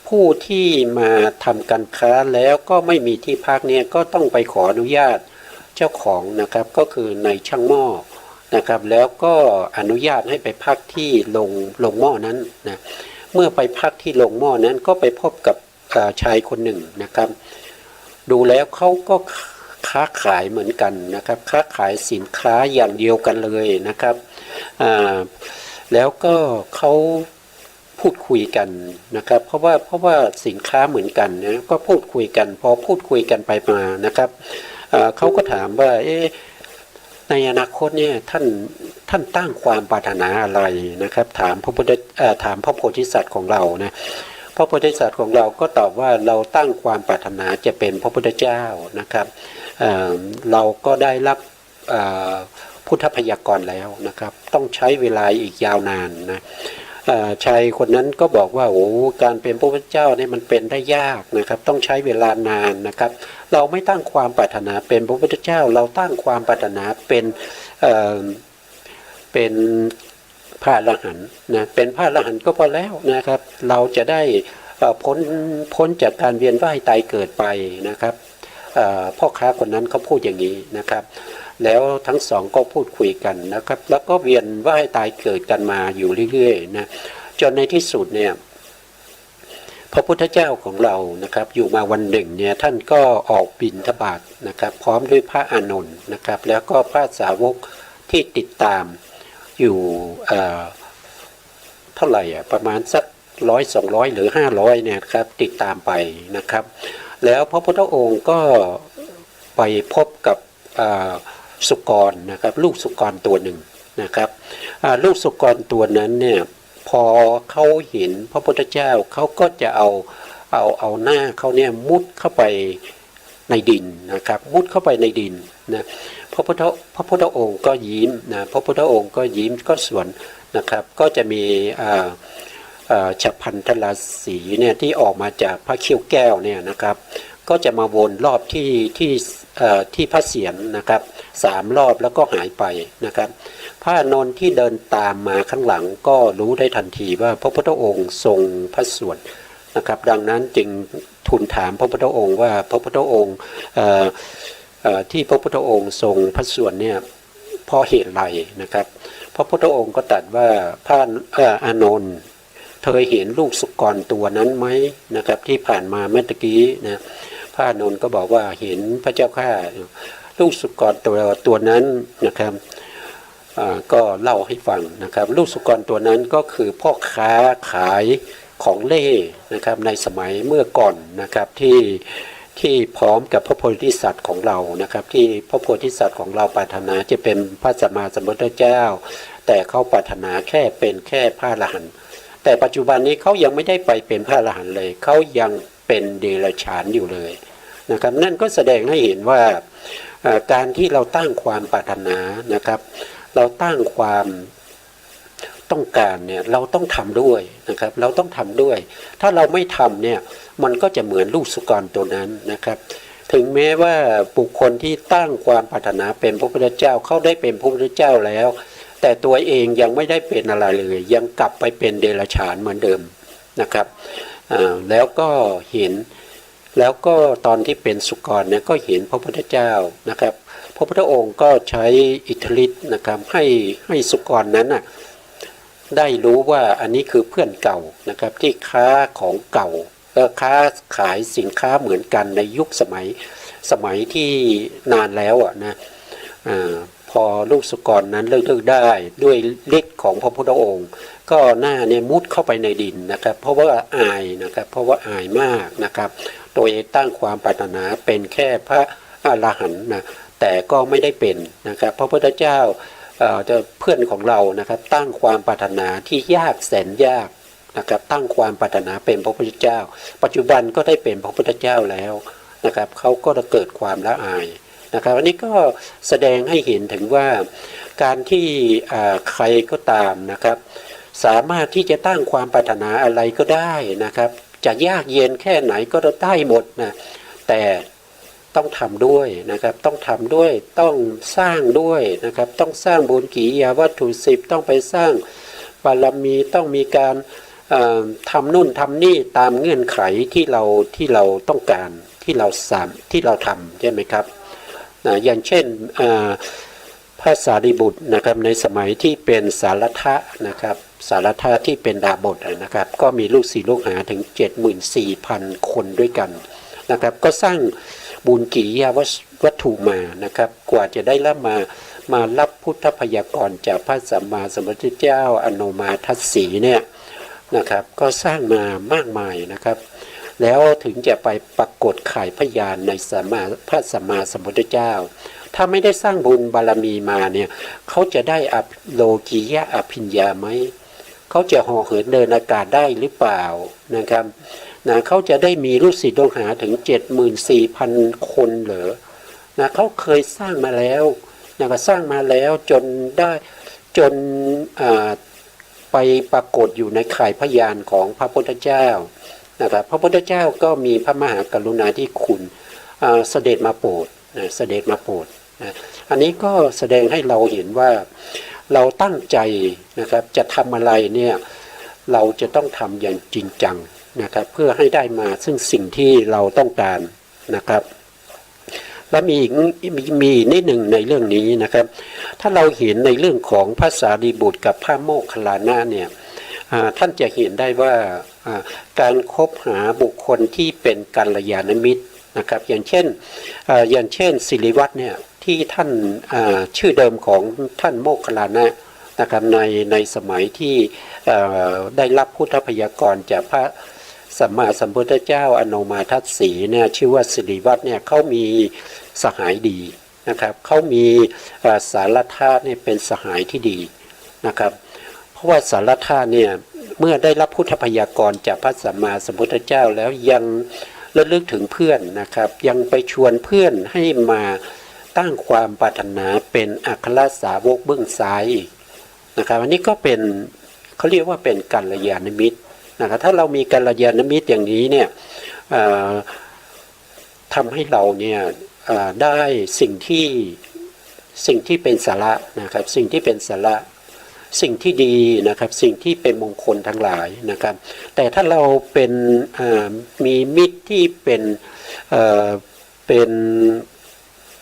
ผู้ที่มาทำการค้าแล้วก็ไม่มีที่พักเนี่ยก็ต้องไปขออนุญาตเจ้าของนะครับก็คือในช่างหม้อนะครับแล้วก็อนุญาตให้ไปพักที่โรงหม้อนั้นนะเมื่อไปพักที่โรงหม้อนั้นก็ไปพบกับชายคนหนึ่งนะครับดูแล้วเขาก็ค้าขายเหมือนกันนะครับค้าขายสินค้าอย่างเดียวกันเลยนะครับแล้วก็เขาพูดคุยกันนะครับเพราะว่าสินค้าเหมือนกันนะก็พูดคุยกันพอพูดคุยกันไปมานะครับเขาก็ถามว่าในอนาคตเนี่ยท่านตั้งความปรารถนาอะไรนะครับถามพระโพธิสัตว์ของเรานะพระโพธิสัตว์ของเราก็ตอบว่าเราตั้งความปรารถนาจะเป็นพระพุทธเจ้านะครับเราก็ได้รับพุทธพยากรณ์แล้วนะครับต้องใช้เวลาอีกยาวนานนะชายคนนั้นก็บอกว่าโอ้การเป็นพระพุทธเจ้าเนี่ยมันเป็นได้ยากนะครับต้องใช้เวลานานนะครับเราไม่ตั้งความปรารถนาเป็นพระพุทธเจ้าเราตั้งความปรารถนาเป็นพระอรหันต์นะเป็นพระอรหันต์ก็พอแล้วนะครับเราจะได้พ้นจากการเวียนว่ายตายเกิดไปนะครับพ่อค้าคนนั้นเขาพูดอย่างนี้นะครับแล้วทั้งสองก็พูดคุยกันนะครับแล้วก็เวียนว่ายตายเกิดกันมาอยู่เรื่อยๆนะจนในที่สุดเนี่ยพระพุทธเจ้าของเรานะครับอยู่มาวันหนึ่งเนี่ยท่านก็ออกบิณฑบาตนะครับพร้อมด้วยพระอานนท์นะครับแล้วก็พระสาวกที่ติดตามอยู่เท่าไหร่ประมาณสัก100-200หรือ500เนี่ยครับติดตามไปนะครับแล้วพระพุทธองค์ก็ไปพบกับสุกรนะครับลูกสุกรตัวหนึ่งนะครับลูกสุกรตัวนั้นเนี่ยพอเขาเห็นพระพุทธเจ้าเขาก็จะเอาหน้าเขาเนี่ยมุดเข้าไปในดินนะครับมุดเข้าไปในดินนะพระพุทธองค์ก็ยิ้มนะพระพุทธองค์ก็ยิ้มก็สวนนะครับก็จะมีฉัพพันธราศีเนี่ยที่ออกมาจากพระเขี้ยวแก้วเนี่ยนะครับก็จะมาวนรอบที่พระเศียรนะครับ3 รอบแล้วก็หายไปนะครับพระอานนท์ที่เดินตามมาข้างหลังก็รู้ได้ทันทีว่าพระพุทธองค์ทรงพระสวดนะครับดังนั้นจึงทูลถามพระพุทธองค์ว่าพระพุทธองค์ที่พระพุทธองค์ทรงพระสวดเนี่ยเพราะเหตุไรนะครับพระพุทธองค์ก็ตรัสว่าพระอานนท์เธอเห็นลูกสุกรตัวนั้นไหมนะครับที่ผ่านมาเมื่อกี้นะพระอานนท์ก็บอกว่าเห็นพระเจ้าข้าลูกสุกรตัวนั้นนะครับก็เล่าให้ฟังนะครับลูกสุกรตัวนั้นก็คือพ่อค้าขายของเล่นะครับในสมัยเมื่อก่อนนะครับที่พร้อมกับพระโพธิสัตว์ของเรานะครับที่พระโพธิสัตว์ของเราปรารถนาจะเป็นพระสัมมาสัมพุทธเจ้า แต่เขาปรารถนาแค่เป็นแค่พระอรหันต์แต่ปัจจุบันนี้เขายังไม่ได้ไปเป็นพระอรหันต์เลยเขายังเป็นเดรัจฉานอยู่เลยนะครับนั่นก็แสดงให้เห็นว่าการที่เราตั้งความปรารถนานะครับเราตั้งความต้องการเนี่ยเราต้องทำด้วยนะครับเราต้องทำด้วย ถ้าเราไม่ทำเนี่ยมันก็จะเหมือนลูกสุกรตัวนั้นนะครับถึงแม้ว่าบุคคลที่ตั้งความปรารถนาเป็นพระพุทธเจ้าเขาได้เป็นพระพุทธเจ้าแล้วแต่ตัวเองยังไม่ได้เป็นอะไรเลยยังกลับไปเป็นเดรัจฉานเหมือนเดิมนะครับแล้วก็เห็นแล้วก็ตอนที่เป็นสุกรเนี่ยก็เห็นพระพุทธเจ้านะครับพระพุทธองค์ก็ใช้อิทธิฤทธิ์นะครับให้สุกรนั้นน่ะได้รู้ว่าอันนี้คือเพื่อนเก่านะครับที่ค้าของเก่าค้าขายสินค้าเหมือนกันในยุคสมัยที่นานแล้วนะพอลูกสุกรนั้นเลิกได้ด้วยฤทธิ์ของพระพุทธองค์ก็หน้าเนี่ยมุดเข้าไปในดินนะครับเพราะว่าอายนะครับเพราะว่าอายมากนะครับโดยตั้งความปรารถนาเป็นแค่พระอรหันต์นะแต่ก็ไม่ได้เป็นนะครับพระพุทธเจ้าเพื่อนของเรานะครับตั้งความปรารถนาที่ยากแสนยากนะครับตั้งความปรารถนาเป็นพระพุทธเจ้าปัจจุบันก็ได้เป็นพระพุทธเจ้าแล้วนะครับเขาก็จะเกิดความละอายนะครับอันนี้ก็แสดงให้เห็นถึงว่าการที่ใครก็ตามนะครับสามารถที่จะตั้งความปรารถนาอะไรก็ได้นะครับจะยากเย็นแค่ไหนก็ได้หมดนะแต่ต้องทำด้วยนะครับต้องทำด้วยต้องสร้างด้วยนะครับต้องสร้างบุญกิริยาวัตถุ10ต้องไปสร้างบารมีต้องมีการทำนู่นทำนี่ตามเงื่อนไขที่เราต้องการที่เราทำใช่ไหมครับอย่างเช่นพระสารีบุตรนะครับในสมัยที่เป็นสารทะนะครับสารทะที่เป็นดาบสนะครับก็มีลูกศิษย์ลูกหาถึง 74,000 คนด้วยกันนะครับก็สร้างบุญกิริยาวัตถุมานะครับกว่าจะได้มารับพุทธพยากรณ์จากพระสัมมาสัมพุทธเจ้าอนุมาทัสสีเนี่ยนะครับก็สร้างมามากมายนะครับแล้วถึงจะไปปรากฏข่ายพยานในพระสัมมาสัมพุทธเจ้าถ้าไม่ได้สร้างบุญบารมีมาเนี่ยเขาจะได้โลกียะอภิญญาไหมเขาจะห่อเหินเดินอากาศได้หรือเปล่านะครับเขาจะได้มีลูกศิษย์ลูกหาถึง 74,000 คนเหรอนะเขาเคยสร้างมาแล้วก็สร้างมาแล้วจนไปปรากฏอยู่ในข่ายพยานของพระพุทธเจ้านะครับพระพุทธเจ้าก็มีพระมหากรุณาธิคุณเสด็จมาโปรดอันนี้ก็แสดงให้เราเห็นว่าเราตั้งใจนะครับจะทำอะไรเนี่ยเราจะต้องทำอย่างจริงจังนะครับเพื่อให้ได้มาซึ่งสิ่งที่เราต้องการนะครับและมีนิดหนึ่งในเรื่องนี้นะครับถ้าเราเห็นในเรื่องของพระสารีบุตรกับพระโมคคัลลานะเนี่ยท่านจะเห็นได้ว่าการคบหาบุคคลที่เป็นกัลยาณมิตรนะครับอย่างเช่นสิริวัฒน์เนี่ยที่ท่านชื่อเดิมของท่านโมคคัลลานะนะครับในสมัยที่ได้รับพุทธพยากรณ์จากพระสัมมาสัมพุทธเจ้าอนุมาทัสสีเนี่ยชื่อว่าสิริวัฒน์เนี่ยเขามีสหายดีนะครับเขามีสารธาตุเนี่ยเป็นสหายที่ดีนะครับเพราะว่าสารธาตุเนี่ยเมื่อได้รับพุทธพยากรณ์จากพระสัมมาสัมพุทธเจ้าแล้วยังระลึกถึงเพื่อนนะครับยังไปชวนเพื่อนให้มาตั้งความปรารถนาเป็นอัครสาวกเบื้องซ้ายอีกนะครับอันนี้ก็เป็นเขาเรียกว่าเป็นกัลยาณมิตรนะครับถ้าเรามีกัลยาณมิตรอย่างนี้เนี่ยทำให้เราเนี่ยได้สิ่งที่เป็นสาระนะครับสิ่งที่เป็นสาระสิ่งที่ดีนะครับสิ่งที่เป็นมงคลทั้งหลายนะครับแต่ถ้าเราเป็นมีมิตรที่เป็น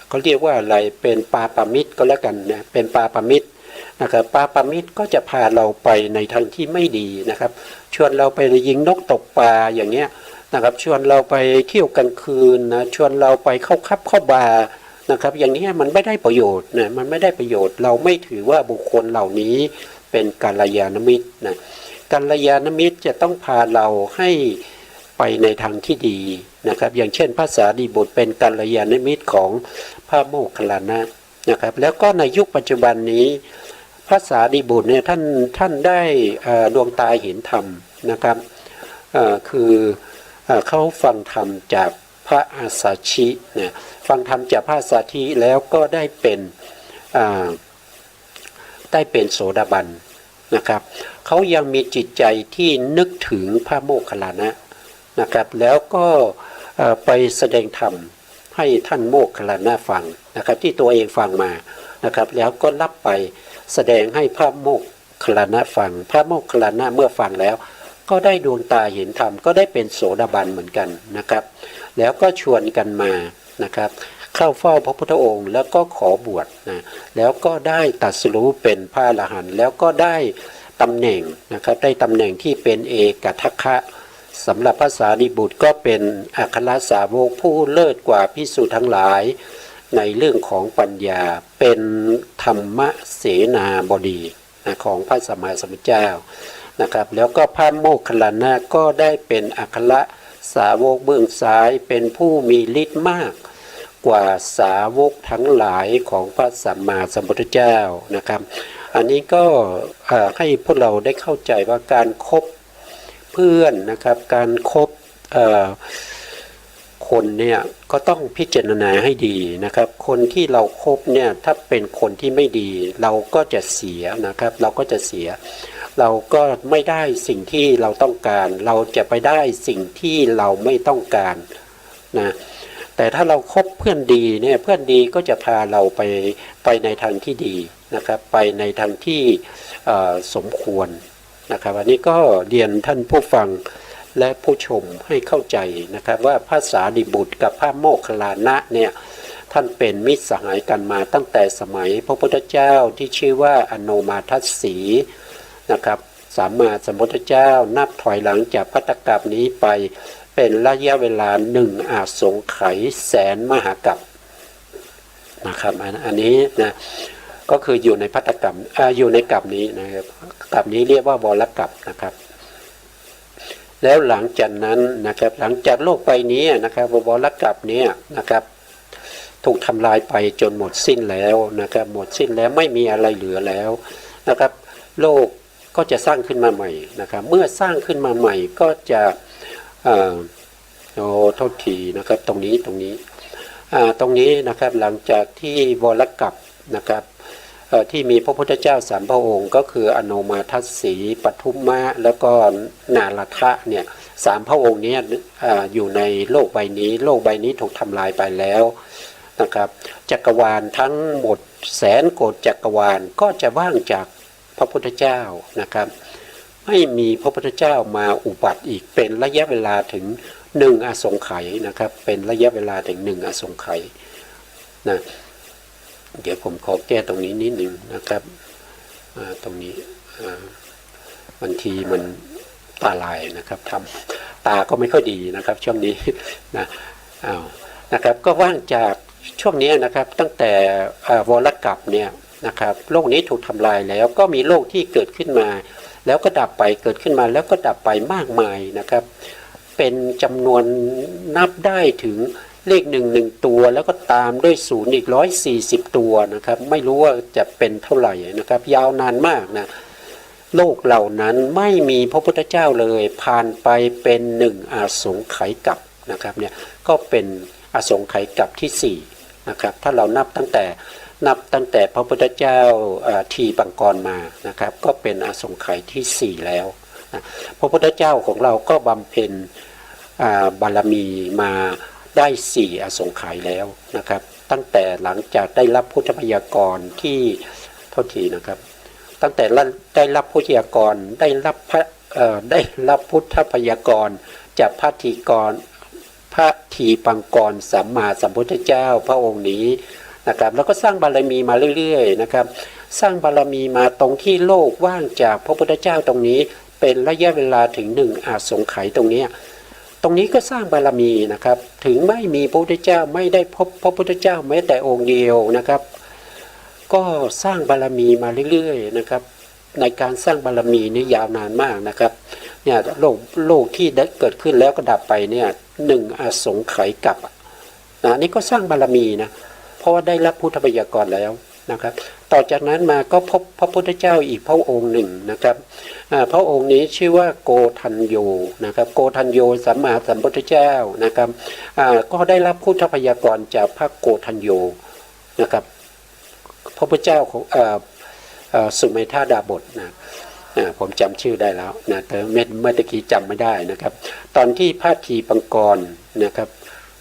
เขาเรียกว่าอะไรเป็นปาปมิตรก็แล้วกันนะเป็นปาปมิตรนะครับปาปมิตรก็จะพาเราไปในทางที่ไม่ดีนะครับชวนเราไปยิงนกตกปลาอย่างเงี้ยนะครับชวนเราไปเที่ยวกลางคืนนะชวนเราไปเข้าคับเข้าบาร์นะครับอย่างนี้มันไม่ได้ประโยชน์นะมันไม่ได้ประโยชน์เราไม่ถือว่าบุคคลเหล่านี้เป็นกัลยาณมิตรนะกัลยาณมิตรจะต้องพาเราให้ไปในทางที่ดีนะครับอย่างเช่นพระสารีบุตรเป็นกัลยาณมิตรของพระโมคคัลลานะนะครับแล้วก็ในยุคปัจจุบันนี้ พระสารีบุตรเนี่ยท่านได้ดวงตาเห็นธรรมนะครับคือเขาฟังธรรมจากพระอาสาชิเนี่ยฟังธรรมจากพระอาสาชิแล้วก็ได้เป็นโสดาบันนะครับเขายังมีจิตใจที่นึกถึงพระโมคคัลลานะนะครับแล้วก็ไปแสดงธรรมให้ท่านโมคคัลลานะฟังนะครับที่ตัวเองฟังมานะครับแล้วก็รับไปแสดงให้พระโมคคัลลานะฟังพระโมคคัลลานะเมื่อฟังแล้วก็ได้ดวงตาเห็นธรรมก็ได้เป็นโสดาบันเหมือนกันนะครับแล้วก็ชวนกันมานะครับเข้าเฝ้าพระพุทธองค์แล้วก็ขอบวชนะแล้วก็ได้ตรัสรู้เป็นพระอรหันต์แล้วก็ได้ตำแหน่งนะครับได้ตำแหน่งที่เป็นเอกทัคคะสำหรับพระสารีบุตรก็เป็นอัครสาวกผู้เลิศกว่าภิกษุทั้งหลายในเรื่องของปัญญาเป็นธรรมเสนาบดีนะของพระสัมมาสัมพุทธเจ้านะครับแล้วก็พระโมคคัลลานะก็ได้เป็นอัครสาวกเบื้องซ้ายเป็นผู้มีฤทธิ์มากกว่าสาวกทั้งหลายของพระสัมมาสัมพุทธเจ้านะครับอันนี้ก็ให้พวกเราได้เข้าใจว่าการคบเพื่อนนะครับการคบคนเนี่ยก็ต้องพิจารณาให้ดีนะครับคนที่เราคบเนี่ยถ้าเป็นคนที่ไม่ดีเราก็จะเสียนะครับเราก็จะเสียเราก็ไม่ได้สิ่งที่เราต้องการเราจะไปได้สิ่งที่เราไม่ต้องการนะแต่ถ้าเราคบเพื่อนดีเนี่ยเพื่อนดีก็จะพาเราไปในทางที่ดีนะครับไปในทางที่สมควรนะครับอันนี้ก็เรียนท่านผู้ฟังและผู้ชมให้เข้าใจนะครับว่าพระสารีบุตรกับพระโมคคัลลานะเนี่ยท่านเป็นมิตรสหายกันมาตั้งแต่สมัยพระพุทธเจ้าที่ชื่อว่าอโนมาทัสสีนะครับสัมมาสัมพุทธเจ้านับถอยหลังจากภัตตกัปนี้ไปเป็นระยะเวลา1อาสงไขยแสนมหากัปนะครับอันนี้นะก็คืออยู่ในภัตตกัปอยู่ในกัปนี้นะครับกัปนี้เรียกว่าวรกัปนะครับแล้วหลังจากนั้นนะครับหลังจากโลกใบนี้นะครับวรกัปนี้นะครับถูกทำลายไปจนหมดสิ้นแล้วนะครับหมดสิ้นแล้วไม่มีอะไรเหลือแล้วนะครับโลกก็จะสร้างขึ้นมาใหม่นะครับเมื่อสร้างขึ้นมาใหม่ก็จะโทษทีนะครับตรงนี้นะครับหลังจากที่วรกัปนะครับที่มีพระพุทธเจ้าสามพระองค์ก็คืออโนมาทัสสีปทุมมะแล้วก็นาลทะเนี่ยสามพระองค์นี้อยู่ในโลกใบนี้ถูกทำลายไปแล้วนะครับจักรวาลทั้งหมดแสนโกฏจักรวาลก็จะว่างจากพระพุทธเจ้านะครับไม่มีพระพุทธเจ้ามาอุบัติอีกเป็นระยะเวลาถึง1อสงไขยนะครับเป็นระยะเวลาถึง1อสงไขยนะเดี๋ยวผมขอแก้ตรงนี้นิดนึงนะครับตรงนี้บางทีมันตาลายนะครับทำตาก็ไม่ค่อยดีนะครับช่วงนี้นะครับก็ว่างจากช่วงนี้นะครับตั้งแต่วรกัปเนี่ยนะครับโลกนี้ถูกทำลายแล้วก็มีโลกที่เกิดขึ้นมาแล้วก็ดับไปเกิดขึ้นมาแล้วก็ดับไปมากมายนะครับเป็นจำนวนนับได้ถึงเลข1ตัวแล้วก็ตามด้วย0อีก140ตัวนะครับไม่รู้ว่าจะเป็นเท่าไหร่นะครับยาวนานมากนะโลกเหล่านั้นไม่มีพระพุทธเจ้าเลยผ่านไปเป็น1อสงไขยกัปนะครับเนี่ยก็เป็นอสงไขยกัปที่4นะครับถ้าเรานับตั้งแต่พระพุทธเจ้าทีปังกรมานะครับก็เป็นอสงไขยที่4แล้วนะพระพุทธเจ้าของเราก็บำเพ็ญบารมีมาได้4อสงไขยแล้วนะครับตั้งแต่หลังจากได้รับพุทธพยากรที่โทษทีนะครับตั้งแต่ได้รับพุทธพยากรได้รับพุทธพยากรจากพระทีปังกรสัมมาสัมพุทธเจ้าพระองค์นี้นะครับแล้วก็สร้างบารมีมาเรื่อยๆนะครับสร้างบารมีมาตรงที่โลกว่างจากพระพุทธเจ้าตรงนี้เป็นระยะเวลาถึง1อสงไขยตรงนี้ก็สร้างบารมีนะครับถึงไม่มีพระพุทธเจ้าไม่ได้พบพระพุทธเจ้าแม้แต่องค์เดียวนะครับก็สร้างบารมีมาเรื่อยๆนะครับในการสร้างบารมีนี่ยาวนานมากนะครับเนี่ยโลกที่ได้เกิดขึ้นแล้วก็ดับไปเนี่ย1อสงไขยกัปนี่ก็สร้างบารมีนะเพราะว่าได้รับพุทธพยากรแล้วนะครับ ต่อจากนั้นมาก็พบพระพุทธเจ้าอีกพระองค์หนึ่งนะครับพระองค์นี้ชื่อว่าโกทัญโญนะครับโกทัญโญสัมมาสัมพุทธเจ้านะครับก็ได้รับพุทธพยากรณ์จากพระโกทัญโญนะครับพระพุทธเจ้าของสุเมธาดาบทนะผมจำชื่อได้แล้วนะแต่เมื่อตะกี้จำไม่ได้นะครับตอนที่พระทีปังกรนะครับ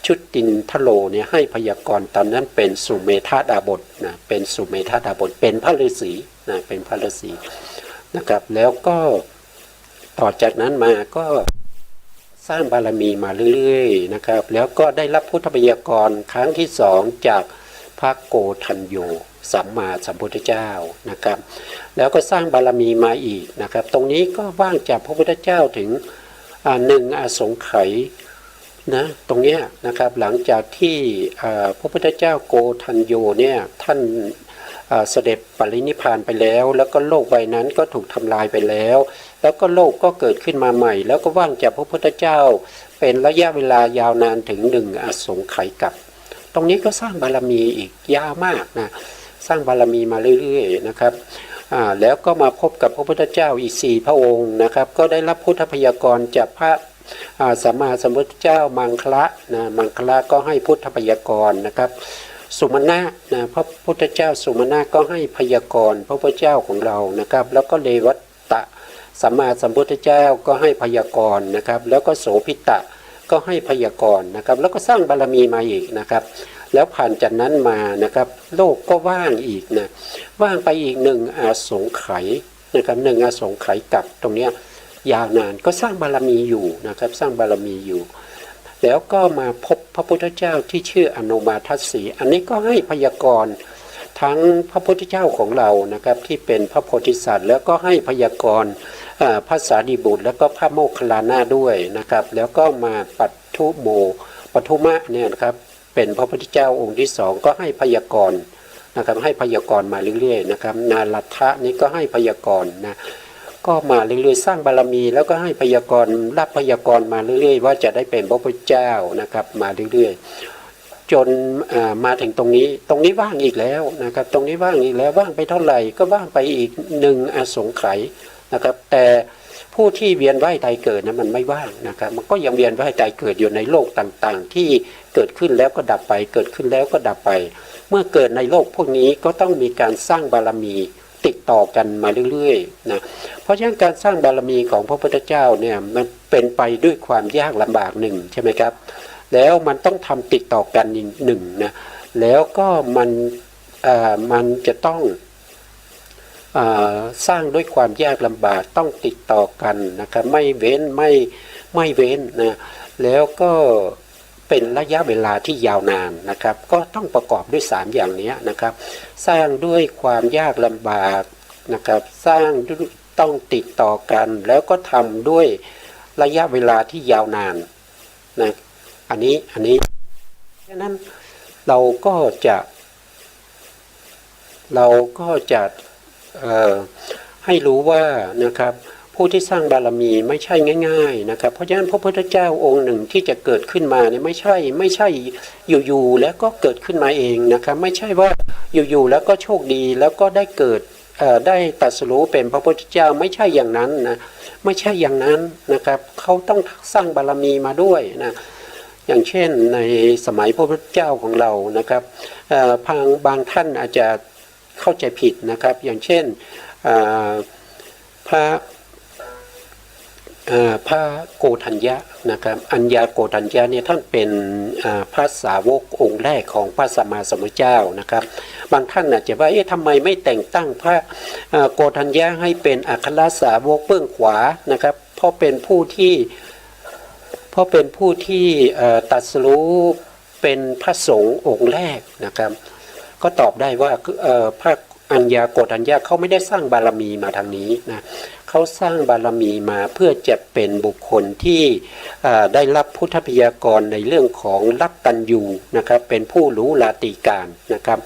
ชุตินทโลเนี่ยให้พยากรณ์ตอนนั้นเป็นสุเมธาดาบทนะเป็นสุเมธาดาบทเป็นพระฤาษีนะเป็นพระฤาษีนะครับแล้วก็ต่อจากนั้นมาก็สร้างบารมีมาเรื่อยๆนะครับแล้วก็ได้รับพุทธพยากรณ์ครั้งที่สองจากพระโกทัญโญสัมมาสัมพุทธเจ้านะครับแล้วก็สร้างบารมีมาอีกนะครับตรงนี้ก็ว่างจากพระพุทธเจ้าถึง1 อสงไขยนะตรงนี้นะครับหลังจากที่พระพุทธเจ้าโกทัญโญเนี่ยท่านเสด็จปรินิพพานไปแล้วแล้วก็โลกใบนั้นก็ถูกทำลายไปแล้วแล้วก็โลกก็เกิดขึ้นมาใหม่แล้วก็ว่างจากพระพุทธเจ้าเป็นระยะเวลายาวนานถึง1 อสงไขยกับตรงนี้ก็สร้างบารมีอีกยาวมากนะสร้างบารมีมาเรื่อยๆนะครับแล้วก็มาพบกับพระพุทธเจ้าอีก4 พระองค์นะครับก็ได้รับพุทธพยากรณ์จากพระสัมมาสัมพุทธเจ้ามังคละนะมังคละก็ให้พุทธพยากรณ์นะครับสุมาณะนะพระพุทธเจ้าสุมาณะก็ให้พยากรณ์พระพุทธเจ้าของเรานะครับแล้วก็เรวัตตะสัมมาสัมพุทธเจ้าก็ให้พยากรณ์นะครับแล้วก็โสภิตะก็ให้พยากรณ์นะครับแล้วก็สร้างบารมีมาอีกนะครับแล้วผ่านจากนั้นมานะครับโลกก็ว่างอีกนะว่างไปอีก1 อสงไขยนะครับ1 อสงไขยกับตรงเนี้ยยาวนานก็สร้างบารมีอยู่นะครับสร้างบารมีอยู่แล้วก็มาพบพระพุทธเจ้าที่ชื่ออนุมาทัสสีอันนี้ก็ให้พยากรณ์ทั้งพระพุทธเจ้าของเรานะครับที่เป็นพระโพธิสัตว์แล้วก็ให้พยากรณ์พระสารีบุตรแล้วก็พระโมคคัลลานะด้วยนะครับแล้วก็มาปัทุโมปทุมะเนี่ยนะครับเป็นพระพุทธเจ้าองค์ที่สองก็ให้พยากรณ์นะครับให้พยากรณ์มาเรื่อยๆนะครับนาลัทธะนี่ก็ให้พยากรณ์นะก็มาเรื่อยๆสร้างบารมีแล้วก็ให้พยากรณ์รับพยากรณ์มาเรื่อยๆว่าจะได้เป็นพระพุทธเจ้านะครับมาเรื่อยๆจนมาถึงตรงนี้ว่างอีกแล้วนะครับตรงนี้ว่างอีกแล้วว่างไปเท่าไหร่ก็ว่างไปอีก1 อสงไขยนะครับแต่ผู้ที่เวียนว่ายตายเกิดนะมันไม่ว่างนะครับมันก็ยังเวียนว่ายตายเกิดอยู่ในโลกต่างๆที่เกิดขึ้นแล้วก็ดับไปเกิดขึ้นแล้วก็ดับไปเมื่อเกิดในโลกพวกนี้ก็ต้องมีการสร้างบารมีติดต่อกันมาเรื่อยๆนะเพราะฉะนั้นการสร้างบารมีของพระพุทธเจ้าเนี่ยมันเป็นไปด้วยความยากลำบากหนึ่งใช่ไหมครับแล้วมันต้องทำติดต่อกันอีกหนึ่งนะแล้วก็มันจะต้องสร้างด้วยความยากลำบากต้องติดต่อกันนะครับไม่เว้นไม่เว้นนะแล้วก็เป็นระยะเวลาที่ยาวนานนะครับก็ต้องประกอบด้วย3อย่างนี้นะครับสร้างด้วยความยากลำบากนะครับสร้างต้องติดต่อกันแล้วก็ทำด้วยระยะเวลาที่ยาวนานนะอันนี้ฉะนั้นเราก็จะให้รู้ว่านะครับผู้ที่สร้างบารมีไม่ใช่ง่ายๆนะครับเพราะฉะนั้นพระพุทธเจ้าองค์หนึ่งที่จะเกิดขึ้นมาเนี่ยไม่ใช่อยู่ๆแล้วก็เกิดขึ้นมาเองนะครับไม่ใช่ว่าอยู่ๆแล้วก็โชคดีแล้วก็ได้เกิดได้ตรัสรู้เป็นพระพุทธเจ้าไม่ใช่อย่างนั้นนะไม่ใช่อย่างนั้นนะครับเขาต้องสร้างบารมีมาด้วยนะอย่างเช่นในสมัยพระพุทธเจ้าของเรานะครับบางท่านอาจจะเข้าใจผิดนะครับอย่างเช่นพระโกฏัญญะนะครับอัญญาโกฏัญญะเนี่ยท่านเป็นพระสาวกองค์แรกของพระสัมมาสัมพุทธเจ้านะครับบางท่านอาจจะว่าทำไมไม่แต่งตั้งพระโกฏัญญะให้เป็นอัครสาวกเบื้องขวานะครับเพราะเป็นผู้ที่ตรัสรู้เป็นพระสงฆ์องค์แรกนะครับก็ตอบได้ว่าพระอัญญาโกฏัญญะเขาไม่ได้สร้างบารมีมาทางนี้นะเขาสร้างบารมีมาเพื่อจะเป็นบุคคลที่ได้รับพุทธพยากรในเรื่องของลักตัญญูนะครับเป็นผู้รู้ลาติการนะครับ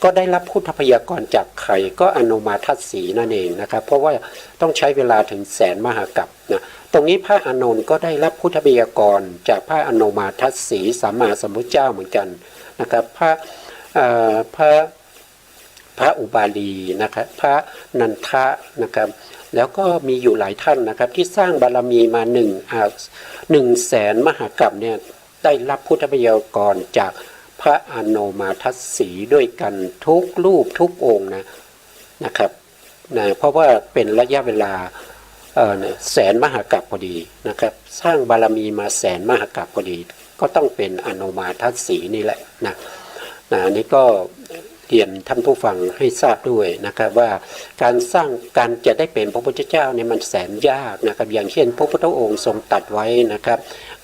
ก็ได้รับพุทธพยากรจากใครก็อนุมาทัสสีนั่นเองนะครับเพราะว่าต้องใช้เวลาถึง100,000 มหากัปนะตรงนี้พระอานนท์ก็ได้รับพุทธพยากรจากพระอนุมาทัสสีสัมมาสัมพุทธเจ้าเหมือนกันนะครับพระ พระอุบาลีนะครับพระนันทะนะครับแล้วก็มีอยู่หลายท่านนะครับที่สร้างบารมีมา100,000 มหากรัปเนี่ยได้รับพุทธบัญญัติกรจากพระอโนมาทัสสีด้วยกันทุกรูปทุกองค์นะครับเพราะว่าเป็นระยะเวลา100,000 มหากรัปพอดีนะครับสร้างบารมีมา100,000 มหากรัปพอดีก็ต้องเป็นอโนมาทัสสีนี่แหละนี่ก็เรียนท่านผู้ฟังให้ทราบด้วยนะครับว่าการสร้างการจะได้เป็นพระพุทธเจ้าเนี่ยมันแสนยากนะครับอย่างเช่นพระพุทธองค์ทรงตรัสไว้นะครับ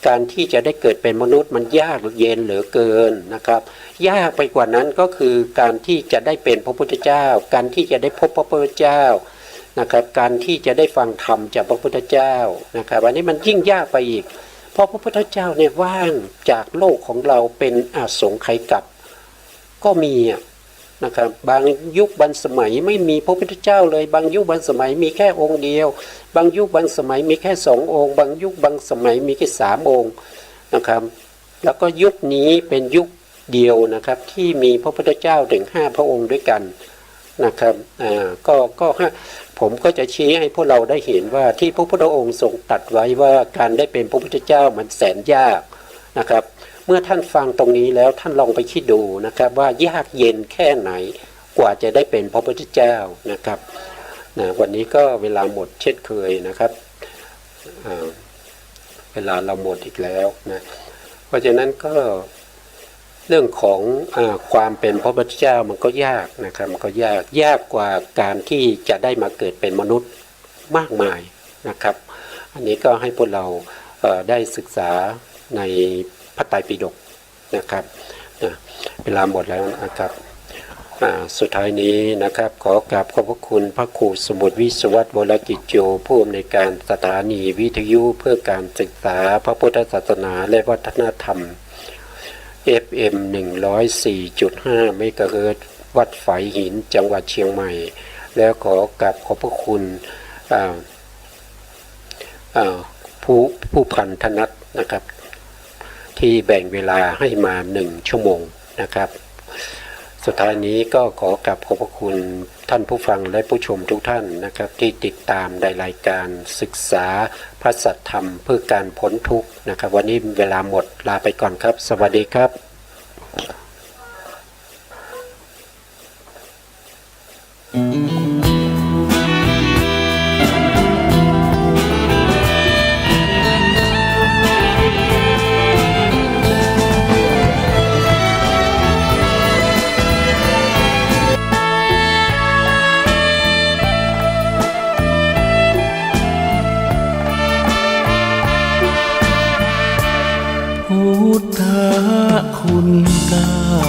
การที่จะได้เกิดเป็นมนุษย์มันยากเย็นเหลือเกินนะครับยากไปกว่านั้นก็คือการที่จะได้เป็นพระพุทธเจ้าการที่จะได้พบพระพุทธเจ้านะครับการที่จะได้ฟังธรรมจากพระพุทธเจ้านะครับอันนี้มันยิ่งยากไปอีกเพราะพระพุทธเจ้าเนี่ยว่างจากโลกของเราเป็นอสงไขยกัปก็มีนะครับบางยุคบางสมัยไม่มีพระพุทธเจ้าเลยบางยุคบางสมัยมีแค่องค์เดียวบางยุคบางสมัยมีแค่2 องค์บางยุคบางสมัยมีแค่3 องค์นะครับแล้วก็ยุคนี้เป็นยุคเดียวนะครับที่มีพระพุทธเจ้าถึง5 พระองค์ด้วยกันนะครับก็ผมก็จะชี้ให้พวกเราได้เห็นว่าที่พระพุทธองค์ทรงตรัสไว้ว่าการได้เป็นพระพุทธเจ้ามันแสนยากนะครับเมื่อท่านฟังตรงนี้แล้วท่านลองไปคิดดูนะครับว่ายากเย็นแค่ไหนกว่าจะได้เป็นพระพุทธเจ้านะครับวันนี้ก็เวลาหมดเช่นเคยนะครับเวลาเราหมดอีกแล้วนะเพราะฉะนั้นก็เรื่องของความเป็นพระพุทธเจ้ามันก็ยากนะครับมันก็ยากกว่าการที่จะได้มาเกิดเป็นมนุษย์มากมายนะครับอันนี้ก็ให้พวกเราได้ศึกษาในพระไตรปิฎกนะครับเวลาหมดแล้วนะครับสุดท้ายนี้นะครับขอกราบขอบพระคุณพระครูสมุทรวิศวัตรวรกิจโยผู้อำนวยการสถานีวิทยุเพื่อการศึกษาพระพุทธศาสนาและวัฒนธรรม FM 104.5 เมกะเฮิรตซ์วัดฝายหินจังหวัดเชียงใหม่แล้วขอกราบขอบพระคุณผู้พันธนัทนะครับที่แบ่งเวลาให้มา1 ชั่วโมงนะครับสุดท้ายนี้ก็ขอกราบขอบพระคุณท่านผู้ฟังและผู้ชมทุกท่านนะครับที่ติดตามในรายการศึกษาพระสัทธรรมเพื่อการพ้นทุกข์นะครับวันนี้เวลาหมดลาไปก่อนครับสวัสดีครับ